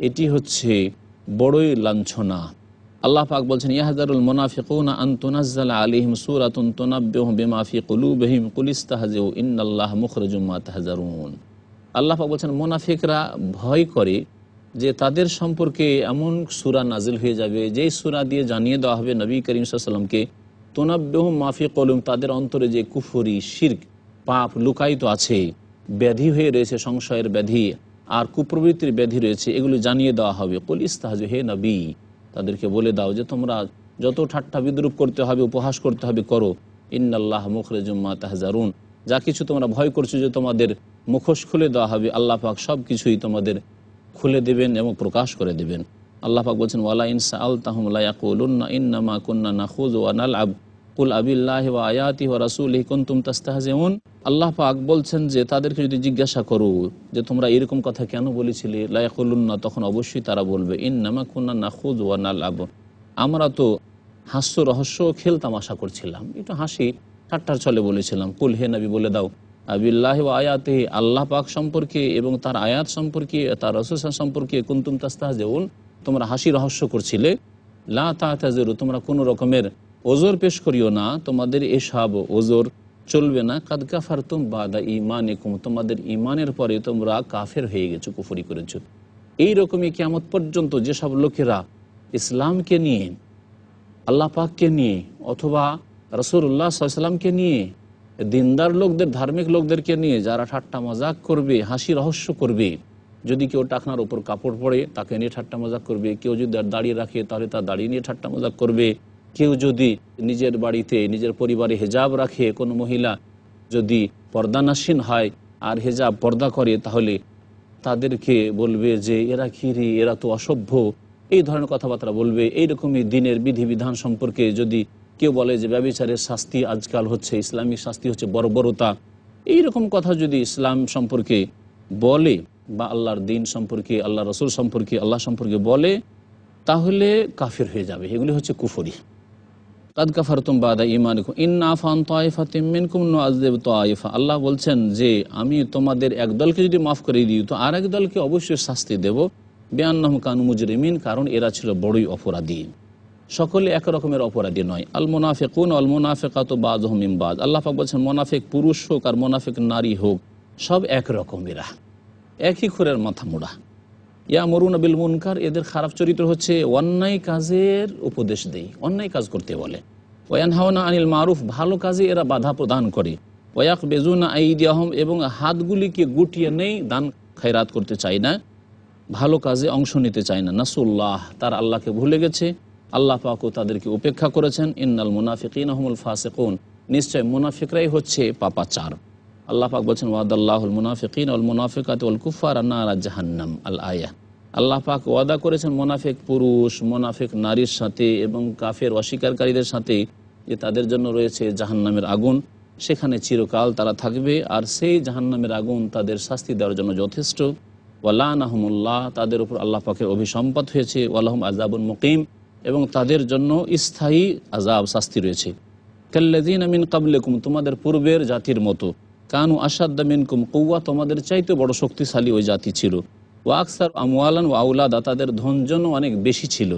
এটি হচ্ছে বড়ই লাঞ্ছনা। আল্লাহ পাক বলছেন, ইয়াহযারুল মুনাফিকুনা আন তুনাজ্জালা আলাইহিম সূরাতুন তুনাব্বিহুম বিমা ফি কুলুবিহিম কুল ইস্তাহজিউ ইন্নাল্লাহা মুখরিজুম মা তাহযারুন। আল্লাহ পাক বলছেন মুনাফিকরা ভয় করে যে তাদের সম্পর্কে এমন সূরা নাজিল হয়ে যাবে, যেই সূরা দিয়ে জানিয়ে দেওয়া হবে নবী করিম সাল্লাল্লাহু আলাইহি ওয়াসাল্লামকে, তুনাব্বিহুম মা ফি কুলুবিহিম, তাদের অন্তরে যে কুফরি, শিরক, পাপ লুকায়িত আছে, ব্যাধি হয়ে রয়েছে, সংশয়ের ব্যাধি আর কুপ্রবৃত্তির ব্যাধি রয়েছে, এগুলো জানিয়ে দেওয়া হবে। কুল ইস্তাহজিউ, হে নবী তাদেরকে বলে দাও যে তোমরা যত ঠাট্টা বিদ্রুপ করতে হবে, উপহাস করতে হবে, করো। ইন্নাল্লাহা মুখরিজুম মা তাহযারুন, যা কিছু তোমরা ভয় করছো যে তোমাদের মুখোশ খুলে দেওয়া হবে, আল্লাহ পাক সব কিছুই তোমাদের খুলে দেবেন এবং প্রকাশ করে দেবেন। আল্লাহ পাক বলছেন, ওয়ালা ইন সাআলতাহুম লা ইয়াকুলুন্না ইন্নামা কুন্না নাখুযু ওয়া নালআব কুল আবিল্লাহি ওয়া আয়াতিহি ওয়া রাসূলিহি কুনতুম তাস্তাহজিউন। আল্লাহ পাক বলছেন যে তাদেরকে যদি জিজ্ঞাসা করো যে তোমরা এরকম কথা কেন বলেছিলে, লা ইয়াকুলুন্না, তখন অবশ্যই তারা বলবে, ইন্নামা কুন্না নাখুযু ওয়া নালআব, আমরা তো হাস্য রহস্য খেল তামাশা করছিলাম, একটু হাসি ঠাট্টার ছলে বলেছিলাম। কুল, হে নবী বলে দাও, আবিল্লাহি ওয়া আয়াতিহি, আল্লাহ পাক সম্পর্কে এবং তার আয়াত সম্পর্কে, তার রাসূল সম্পর্কে, কুনতুম তাস্তাহজিউন, তোমরা হাসি রহস্য করছিলে। লা তা'তাযিরু, তোমরা কোনো রকমের ওজর পেশ করিও না, তোমাদের এসব ওজর চলবে না। কাদ কাফারতুম বাদা ঈমানিকুম, তোমাদের ঈমানের পরে তোমরা কাফের হয়ে গেছো, কুফরি করেছো। এইরকমই কিয়ামত পর্যন্ত যেসব লোকেরা ইসলামকে নিয়ে, আল্লাহ পাককে নিয়ে অথবা রাসূলুল্লাহ সাল্লাল্লাহু আলাইহি ওয়াসাল্লামকে নিয়ে, দিনদার লোকদের, ধার্মিক লোকদেরকে নিয়ে যারা ঠাট্টা মজাক করবে, হাসি রহস্য করবে, যদি কেউ টাকনার উপর কাপড় পরে তাকে নিয়ে ঠাট্টা মজাক করবে, কেউ যদি দাড়িয়ে রাখে তাহলে তার দাড়ি নিয়ে ঠাট্টা মজাক করবে, কেউ যদি নিজের বাড়িতে নিজের পরিবারে হেজাব রাখে, কোনো মহিলা যদি পর্দানাসীন হয় আর হেজাব পর্দা করে, তাহলে তাদেরকে বলবে যে এরা কি রে, এরা তো অসভ্য, এই ধরনের কথাবার্তা বলবে। এইরকমই দিনের বিধিবিধান সম্পর্কে যদি কেউ বলে যে ব্যভিচারের শাস্তি আজকাল হচ্ছে, ইসলামিক শাস্তি হচ্ছে বর্বরতা, এইরকম কথা যদি ইসলাম সম্পর্কে বলে বা আল্লাহর দিন সম্পর্কে, আল্লাহ রসুল সম্পর্কে, আল্লাহ সম্পর্কে বলে, তাহলে কাফির হয়ে যাবে। এগুলি হচ্ছে কুফরি। কাদ কাফারতুম বাদা ঈমানিকুম ইন আফা আন তাইফাতিম মিনকুম নুআযযিব তাইফা। আল্লাহ বলছেন যে আমি তোমাদের এক দলকে যদি মাফ করে দিই তো আর এক দলকে অবশ্যই শাস্তি দেব, বিআন্নাহুম কানু মুজরিমিন, কারণ এরা ছিল বড়ই অপরাধী। সকলে এক রকমের অপরাধী নয়। আল মুনাফিকুন ওয়াল মুনাফিকাতু বাযুহুম মিন বায। আল্লাহ পাক বলছেন মুনাফিক পুরুষ হোক আর মুনাফিক নারী হোক সব এক রকমেরা, একই খুরের মাথা মোড়া। ইয়ামুরুনা বিল মুনকার, এদের খারাপ চরিত্র হচ্ছে অন্যায় কাজের উপদেশ দেয়, অন্যায় কাজ করতে বলে। ওয়ানহাউনা আনিল মারুফ, ভালো কাজে এরা বাধা প্রদান করে। ওয়াকবিজুনা আইদিয়াহুম, এবং হাতগুলিকে গুটিয়ে নেই, দান খায়রাত করতে চায় না, ভালো কাজে অংশ নিতে চায় না। নাসুল্লাহ, তার আল্লাহকে ভুলে গেছে, আল্লাহ পাকও তাদেরকে উপেক্ষা করেছেন। ইন্নাল মুনাফিকিনা হুমুল ফাসিকুন, নিশ্চয় মুনাফিকরাই হচ্ছে পাপাচার। আল্লাহ পাক বলছেন ওয়াদাল্লাহুল মুনাফিকিন ওয়াল মুনাফিকাত ওয়াল কুফার নারা জাহান্নাম। আল আয়া। আল্লাহ পাক ওয়াদা করেছেন মুনাফিক পুরুষ মুনাফিক নারীর সাথে এবং কাফের অস্বীকারীদের সাথে যে তাদের জন্য রয়েছে জাহান্নামের আগুন, সেখানে চিরকাল তারা থাকবে, আর সেই জাহান্নামের আগুন তাদের শাস্তি দেওয়ার জন্য যথেষ্ট। ওয়ালানাহুমুল্লাহ, তাদের উপর আল্লাহ পাকের অভিসম্পাত হয়েছে। ওয়ালাহুম আযাবুন মুকিম, এবং তাদের জন্য স্থায়ী আযাব শাস্তি রয়েছে। কাল্লাযীনা মিন ক্বাবলিকুম, তোমাদের পূর্বের জাতির মতো। কানু আশাদ্দা মিনকুম কুওয়া, তোমাদের চাইতে বড় শক্তিশালী ওই জাতি ছিল। ওয়া আকসার আমওয়ালান ওয়া আওলাদা, তাদের ধনজন অনেক বেশি ছিল।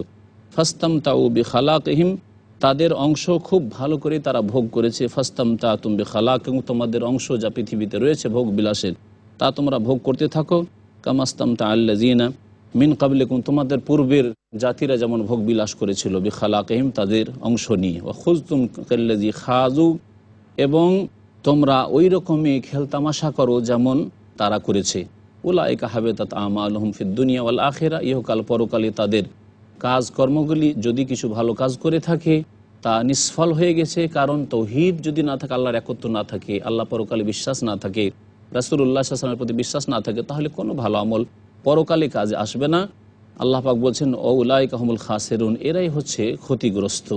ফাস্তামতাউ বিখালাকিহিম, তাদের অংশ খুব ভালো করে তারা ভোগ করেছে। ফাস্তামতাতুম বিখালাকিহিম, তোমাদের অংশ যা পৃথিবীতে রয়েছে ভোগ বিলাসের, তা তোমরা ভোগ করতে থাকো। কামাস্তামতা আল্লাযীনা মিন ক্বাবলিকুম, তোমাদের পূর্বের জাতিরা যেমন ভোগ বিলাস করেছিল বিখালাকিহিম, তাদের অংশ নিয়ে। ওয়া খুযতুম কাল্লাযী খাযু, এবং তোমরা ওই রকমই খেলতামাশা করো যেমন তারা করেছে। উলাইকা হাবিতাত আমালুহুম ফিদ দুনিয়া ওয়াল আখিরা, ইহকাল পরকালে তাদের কাজকর্মগুলি যদি কিছু ভালো কাজ করে থাকে তা নিষ্ফল হয়ে গেছে। কারণ তাওহীদ যদি না থাকে, আল্লাহর একত্ব না থাকে, আল্লাহ পরকালে বিশ্বাস না থাকে, রাসূলুল্লাহ সাল্লাল্লাহু আলাইহি ওয়াসাল্লামের প্রতি বিশ্বাস না থাকে, তাহলে কোনো ভালো আমল পরকালে কাজে আসবে না। আল্লাহ পাক বলছেন উলাইকা হুমুল খাসিরুন, এরাই হচ্ছে ক্ষতিগ্রস্ত।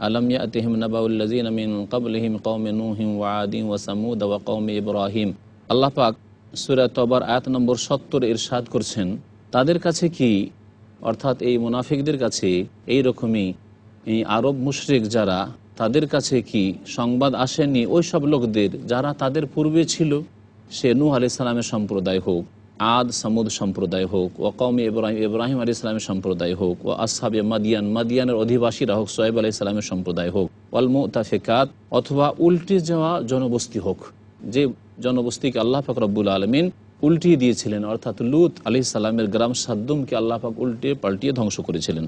আলাম ইয়াতিহিম নাবাউল্লাযীনা মিন ক্বাবলিহিম কওমে নূহিন ওয়া আদিন ওয়া সামুদ ওয়া কওমে ইব্রাহিম। আল্লাহ পাক সূরা তওবার আয়াত নম্বর 70 ইরশাদ করছেন, তাদের কাছে কি, অর্থাৎ এই মুনাফিকদের কাছে এই রকমই এই আরব মুশরিক যারা, তাদের কাছে কি সংবাদ আসেনি ওই সব লোকদের যারা তাদের পূর্বে ছিল, সে নূহ আলাইহিস সালামের সম্প্রদায় হোক, আদ সামুদ সম্প্রদায় হোক, ও কওমে ইব্রাহিম ইব্রাহিম আলাইহিস সালামের সম্প্রদায় হোক, ও আসহাবে মাদিয়ান মাদিয়ানের অধিবাসীরা হোক, সোয়েব আলাইহিস সালামের সম্প্রদায় হোক, ওয়াল মুতাফিকাত, অথবা উল্টে যাওয়া জনবস্তি হোক, যে জনবস্তিকে আল্লাহ পাক রব্বুল আলামিন উল্টিয়ে দিয়েছিলেন, অর্থাৎ লূত আলাইহিস সালামের গ্রাম সাদ্দুমকে আল্লাহ পাক উল্টে পাল্টিয়ে ধ্বংস করেছিলেন।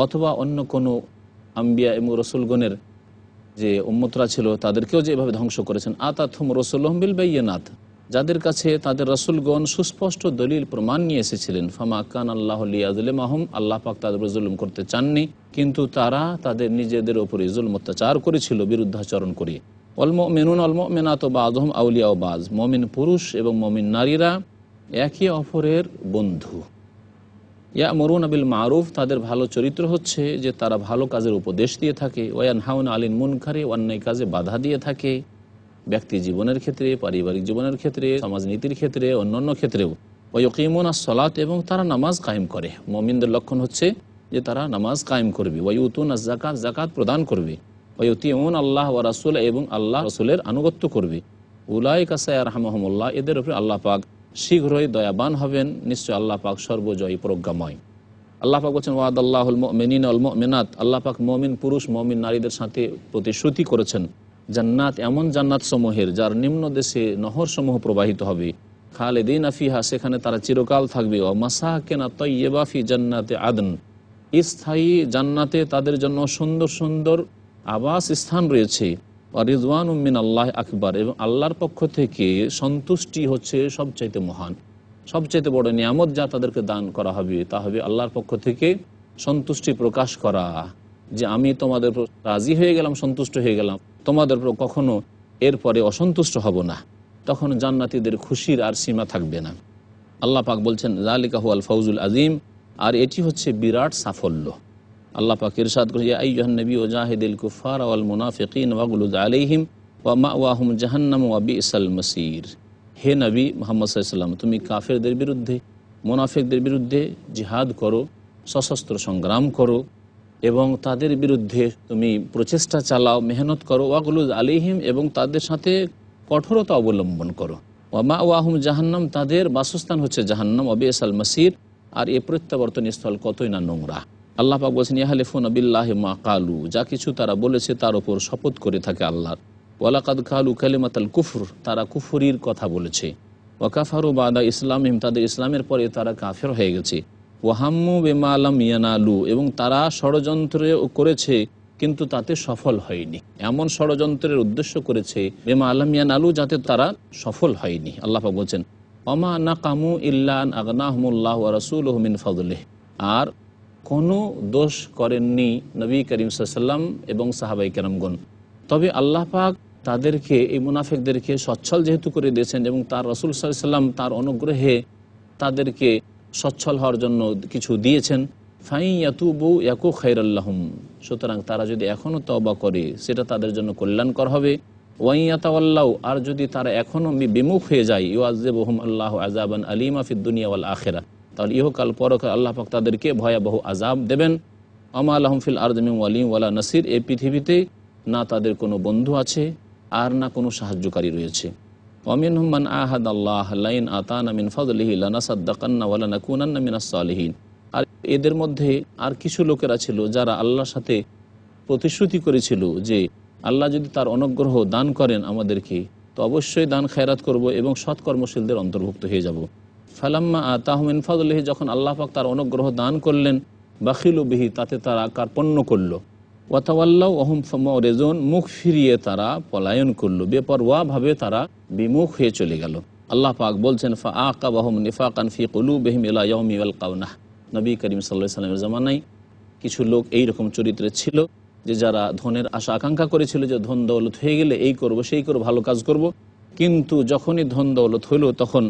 অথবা অন্য কোনো আম্বিয়া এবং রসুলগণের যে উম্মতরা ছিল তাদেরকেও যেভাবে ধ্বংস করেছেন। আতাতহুম রাসূলুহুম বিল বায়্যিনাত, যাদের কাছে তাদের রাসূলগণ সুস্পষ্ট দলিল প্রমাণ নিয়ে এসেছিলেন। ফামা কান আল্লাহু লিয়াযলিমাহুম, আল্লাহ পাক তাদের উপর জুলুম করতে চাননি, কিন্তু তারা তাদের নিজেদের উপরে জুলম অত্যাচার করেছিল বিরুদ্ধাচরণ করে। ওয়াল মুমিনুনা ওয়াল মুমিনাতু বাযুহুম আউলিয়াউ বায, মুমিন পুরুষ এবং মুমিন নারীরা একে অপরের বন্ধু। ইয়ামুরুনা বিল মারুফ, তাদের ভালো চরিত্র হচ্ছে যে তারা ভালো কাজের উপদেশ দিয়ে থাকে। ওয়ানহাউনা আনিল মুনকারি, অন্যায় কাজে বাধা দিয়ে থাকে, ব্যক্তি জীবনের ক্ষেত্রে, পারিবারিক জীবনের ক্ষেত্রে, সমাজনীতির ক্ষেত্রে, অন্যান্য ক্ষেত্রেও। ওয়ায়ুকিমুনাস সালাত, এবং তারা নামাজ কায়েম করে। মুমিনদের লক্ষণ হচ্ছে যে তারা নামাজ কায়েম করবে। ওয়ায়ুতুনাজ যাকাত, যাকাত প্রদান করবে। ওয়ায়ুতিউন আল্লাহ ওয়া রাসূল, এবং আল্লাহ রাসূলের আনুগত্য করবে। উলাইকা সায়ারহামুহুমুল্লাহ, এদের উপরে আল্লাহ পাক শীঘ্রই দয়াবান হবেন, নিশ্চয় আল্লাহ পাক সর্বজয়ী প্রজ্ঞাময়। আল্লাহ পাক বলছেন ওয়াদাল্লাহুল মুমিনিনা ওয়াল মুমিনাত, আল্লাহ পাক মুমিন পুরুষ মুমিন নারীদের সাথে প্রতিশ্রুতি করেছেন জান্নাত, এমন জান্নাত সমূহের যার নিম্ন দেশে নহর সমূহ প্রবাহিত হবে। খালিদিনা ফিহা, সেখানে তারা চিরকাল থাকবে। ওয়া মাসাকিনা তাইয়্যিবা ফি জান্নাতি আদন, স্থায়ী জান্নাতে তাদের জন্য সুন্দর সুন্দর আবাস স্থান রয়েছে। ওয়া রিজওয়ানুম মিনাল্লাহি আকবার, এবং আল্লাহর পক্ষ থেকে সন্তুষ্টি হচ্ছে সবচাইতে মহান, সবচাইতে বড় নিয়ামত যা তাদেরকে দান করা হবে তা হবে আল্লাহর পক্ষ থেকে সন্তুষ্টি প্রকাশ করা, যে আমি তোমাদের রাজি হয়ে গেলাম, সন্তুষ্ট হয়ে গেলাম, তোমাদের কখনো এরপরে অসন্তুষ্ট হব না। তখন জান্নাতীদের খুশির আর সীমা থাকবে না। আল্লাহ পাক বলছেন যালিকা হুয়াল ফাউজুল আযীম, আর এটি হচ্ছে বিরাট সাফল্য। আল্লাহ পাক ইরশাদ করেছেন ইয়া আইয়ুহান নবী ওয়াজাহিদিল কুফারা ওয়াল মুনাফিকিন ওয়াগলুজ আলাইহিম ওয়া মাওয়াহুম জাহান্নাম ওয়া বিসাল মাসির। হে নবী মুহাম্মদ সাল্লাল্লাহু আলাইহি ওয়াসাল্লাম, তুমি কাফেরদের বিরুদ্ধে মুনাফিকদের বিরুদ্ধে জিহাদ করো সশস্ত্র সংগ্রাম করো এবং তাদের বিরুদ্ধে তুমি প্রচেষ্টা চালাও, মেহনত করো। ওয়াগলুজ আলিহিম, এবং তাদের সাথে কঠোরতা অবলম্বন করো। ওয়ামা ওয়াহুম জাহান্নাম, তাদের বাসস্থান হচ্ছে জাহান্নাম। অবিয়াসাল মাসির, আর এ প্রত্যাবর্তন স্থল কতই না নোংরা। আল্লাহ পাক বলছেন ইয়াহলিফুনা বিল্লাহি মা কালু, যা কিছু তারা বলেছে তার উপর শপথ করে থাকে আল্লাহর। ওয়ালাকাদ কালু কালিমাতাল কুফর, তারা কুফরির কথা বলেছে। ওয়াকাফারু বাদা ইসলামহিম, তাদের ইসলামের পরে তারা কাফের হয়ে গেছে। ওয়াহাম্মু বিমা লাম ইয়ানালু, এবং তারা ষড়যন্ত্র করেছে কিন্তু তাতে সফল হয়নি। এমন ষড়যন্ত্রের উদ্দেশ্য করেছে বিমা লাম ইয়ানালু, যাতে তারা সফল হয়নি। আল্লাহ পাক বলছেন ওমা নাকামু ইল্লা আন আগনাহুমুল্লাহু ওয়া রাসূলুহু মিন ফাদলিহি, আর কোনো দোষ করেননি নবী করিম সাল্লাল্লাহু আলাইহি ওয়াসাল্লাম এবং সাহাবায়ে কেরামগণ, তবে আল্লাহ পাক তাদেরকে, এই মুনাফিকদেরকে সচ্ছল যেহেতু করে দিয়েছেন এবং তার রাসূল সাল্লাল্লাহু আলাইহি ওয়াসাল্লাম তার অনুগ্রহে তাদেরকে সচ্ছল হওয়ার জন্য কিছু দিয়েছেন। ফাইন ইয়াতুবু ইয়াকু খায়রাল্লাহুম, সুতরাং তারা যদি এখনও তওবা করে সেটা তাদের জন্য কল্যাণকর হবে। ওয়াইন ইয়াতাওয়াল্লাউ, আর যদি তারা এখনও বিমুখ হয়ে যায়, ইউআযিবুহুম আল্লাহু আযাবান আলীমা ফিদ দুনিয়া ওয়াল আখিরাহ, তাহলে ইহকাল পরকাল আল্লাহ পাক তাদেরকে ভয়াবহ আযাব দেবেন। ওমা লাহুম ফিল আরদি মিন ওয়ালিয়্যিন ওয়ালা নাসির, এই পৃথিবীতে না তাদের কোনো বন্ধু আছে আর না কোনো সাহায্যকারী রয়েছে। ওয়ামিনহুম মান আহাদাল্লাহ লাইন আতানা মিন ফাদলিহি লানাসাদ্দাকান্না ওয়া লানাকুনান্না মিনাস সালিহিন, আর এদের মধ্যে আর কিছু লোকেরা ছিল যারা আল্লাহর সাথে প্রতিশ্রুতি করেছিল যে আল্লাহ যদি তার অনুগ্রহ দান করেন আমাদেরকে, তো অবশ্যই দান খায়রাত করব এবং সৎকর্মশীলদের অন্তর্ভুক্ত হয়ে যাব। ফালাম্মা আতাহুম মিন ফাদলিহি, যখন আল্লাহ পাক তার অনুগ্রহ দান করলেন, বাখিলু বিহি, তাতে তারা কার্পণ্য করল। ওয়াতাওয়াল্লাউ ওহুম মুরিজুন, মুখ ফিরিয়ে তারা পলায়ন করল, বেপরোয়াভাবে তারা বিমুখ হয়ে চলে গেল। আল্লাহ পাক বলছেন ফাআকাবাহুম নিফাকান ফি কুলুবিহিম ইলা ইয়াউমি ইয়ালকাউনাহ, নবী করিম সাল্লাল্লাহু আলাইহি ওয়াসাল্লামের জামানায় কিছু লোক এইরকম চরিত্রের ছিল যে যারা ধনের আশা আকাঙ্ক্ষা করেছিল যে ধন দৌলত হয়ে গেলে এই করব সেই করব, ভালো কাজ করব, কিন্তু যখনই ধন দৌলত হইল তখন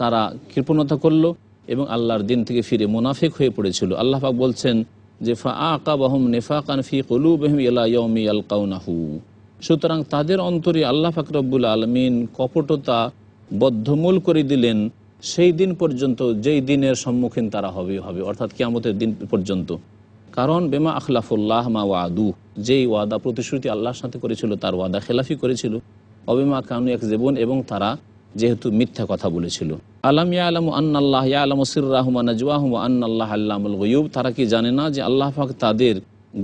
তারা কৃপণতা করল এবং আল্লাহর দিন থেকে ফিরে মুনাফিক হয়ে পড়েছিল। আল্লাহ পাক বলছেন যে ফাআকাবাহুম নিফাকান ফি কুলুবিহিম ইলা ইয়াউমি ইয়ালকাউনাহু, সুতরাং তাদের অন্তরে আল্লাহ পাক রব্বুল আলামিন কপটতা বদ্ধমূল করে দিলেন সেই দিন পর্যন্ত, যেই দিনের সম্মুখীন তারা হবে, অর্থাৎ কিয়ামতের দিন পর্যন্ত। কারণ বেমা আখলাফুল্লাহ মা ওয়াদু, যেই ওয়াদা প্রতিশ্রুতি আল্লাহর সাথে করেছিল তার ওয়াদা খেলাফি করেছিল। অবেমা কানু ইয়াকযিবুন, এবং তারা যেহেতু মিথ্যা কথা বলেছিল। আলাম ইয়ালামু আন্নাল্লাহ ইয়ালামু সিররাহুম ওয়া নাজওয়াহুম ওয়া আন্নাল্লাহ আল্লামুল গুয়ুব, তারা কি জানে না যে আল্লাহ পাক তাদের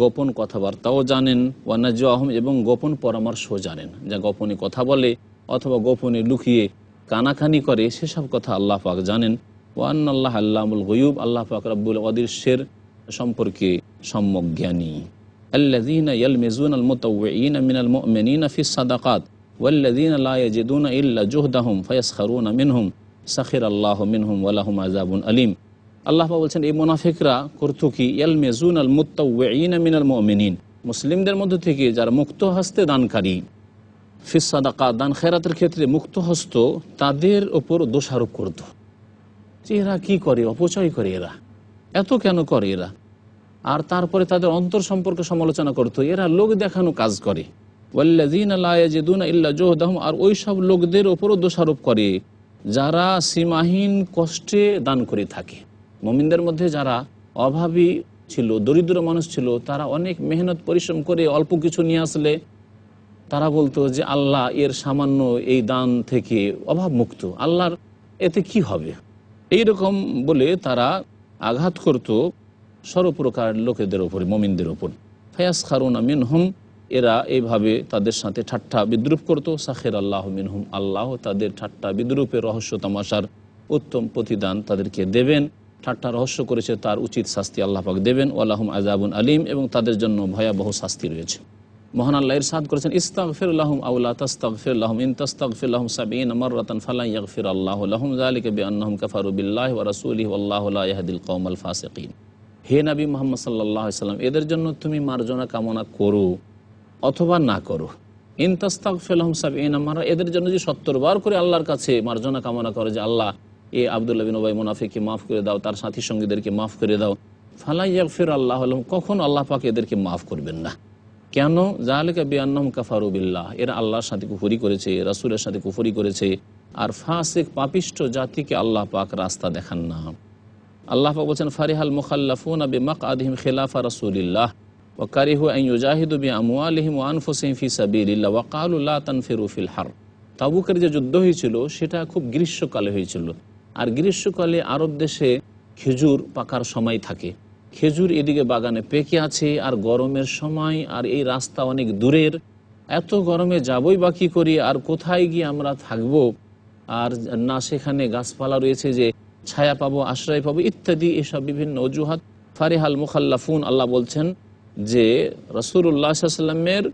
গোপন কথাবার্তাও জানেন, ওয়া নাজওয়াহুম, এবং গোপন পরামর্শও জানেন, যা গোপনে কথা বলে অথবা গোপনে লুকিয়ে কানাকানি করে সেসব কথা আল্লাহ পাক জানেন। ওয়া আন্নাল্লাহ আল্লামুল গুয়ুব, আল্লাহ পাক রব্বুল অদৃশ্যের সম্পর্কে সম্যক জ্ঞানী। আল্লাযীনা ইয়ালমিজুনাল মুতাওয়্যিনা মিনাল মুমিনিনা ফিস সাদাকাত ওয়াল্লাযীনা লা ইয়াজিদুনা ইল্লা জুহদাহুম ফায়াসখারুনা মিনহুম সাখিরাল্লাহু মিনহুম ওয়া লাহুম আযাবুন আলীম। আল্লাহ পাক বলছেন এই মুনাফিকরা করত কি, ইয়ালমিজুনাল মুতাওয়্যিনা মিনাল মুমিনিন, মুসলিমদের মধ্য থেকে যারা মুক্ত হস্তে দানকারী, ফিস সাদাকাত, দান খেরাতের ক্ষেত্রে মুক্ত হস্ত, তাদের ওপর দোষারোপ করত যে এরা কী করে, অপচয় করে, এরা এত কেন করে এরা, আর তারপরে তাদের অন্তর সম্পর্কে সমালোচনা করত, এরা লোক দেখানো কাজ করে। ওয়াল্লাযীনা লা ইয়াজিদুনা ইল্লা জুহদাহুম, আর ওই সব লোকদের ওপরও দোষারোপ করে যারা সীমাহীন কষ্টে দান করে থাকে। মুমিনদের মধ্যে যারা অভাবী ছিল, দরিদ্র মানুষ ছিল, তারা অনেক মেহনত পরিশ্রম করে অল্প কিছু নিয়ে আসলে তারা বলতো যে আল্লাহ এর সামান্য এই দান থেকে অভাব মুক্ত, আল্লাহর এতে কি হবে, এইরকম বলে তারা আঘাত করত সর্বপ্রকার লোকেদের ওপর, মুমিনদের ওপর। ফায়াসখারুনা মিনহুম, এরা এইভাবে তাদের সাথে ঠাট্টা বিদ্রুপ করত। সাখিরাল্লাহু মিনহুম, আল্লাহ তাদের ঠাট্টা বিদ্রুপের রহস্য তামাশার উত্তম প্রতিদান তাদেরকে দেবেন। ঠাট্টা রহস্য করেছে তার উচিত শাস্তি আল্লাহ পাক দেবেন। ওয়া লাহুম আযাবুন আলীম, এবং তাদের জন্য ভয়াবহ শাস্তি রয়েছে। মহান আল্লাহ ইরশাদ করেছেন ইস্তাগফির লাহুম আও লা তাস্তাগফির লাহুম ইন তাস্তাগফির লাহুম ৭০ মাররাতান ফালা ইয়াগফির আল্লাহু লাহুম যালিকা বিআন্নাহুম কাফারু বিল্লাহি ওয়া রাসূলিহি ওয়াল্লাহু লা ইয়াহদিল কওমাল ফাসিকিন। হে নবী মুহাম্মদ সাল্লাল্লাহু আলাইহি ওয়াসাল্লাম, এদের জন্য তুমি মার্জনা কামনা করো অথবা না করো। ইন তাস্তাগফির লাহুম ৭০ মাররা, এদের জন্য যে ৭০ বার করে আল্লাহর কাছে মার্জনা কামনা করে যে আল্লাহ এ আব্দুল্লাহ বিন উবাই মুনাফিককে মাফ করে দাও, তার সাথী সঙ্গীদেরকে মাফ করে দাও, ফালা ইয়াগফির আল্লাহু লাহুম, কখন আল্লাহ পাক এদেরকে মাফ করবেন না। কেন? যালিকা বিআন্নাহুম কাফারু বিল্লাহ, এরা আল্লাহর সাথে কুফরি করেছে, রাসূলের সাথে কুফরি করেছে, আর ফাসিক পাপিষ্ঠ জাতিকে আল্লাহ পাক রাস্তা দেখান না। আল্লাহ পাক বলছেন ফারিহাল মুখাল্লাফুনা বিমাকআদিহিম খিলাফা রাসূলিল্লাহ ওয়া কারিহু আন ইউজাহিদু বিআমওয়ালিহিম ওয়া আনফুসিহিম ফি সাবিলিল্লাহ ওয়া ক্বালু লা তানফিরু ফিল হার। তাবুকের যে যুদ্ধ হয়েছিল সেটা খুব গ্রীষ্মকালে হয়েছিল, আর গ্রীষ্মকালে আরব দেশে খেজুর পাকার সময় থাকে, খেজুর এদিকে বাগানে পেকে আছে, আর গরমের সময়, আর এই রাস্তা অনেক দূরের, এত গরমে যাবই বা কী করি, আর কোথায় গিয়ে আমরা থাকবো, আর না সেখানে গাছপালা রয়েছে যে ছায়া পাবো, আশ্রয় পাবো ইত্যাদি, এসব বিভিন্ন অজুহাত। ফারিহাল মুখাল্লাফুন, আল্লাহ বলছেন যে রাসূলুল্লাহ সাল্লাল্লাহু আলাইহি ওয়াসাল্লামের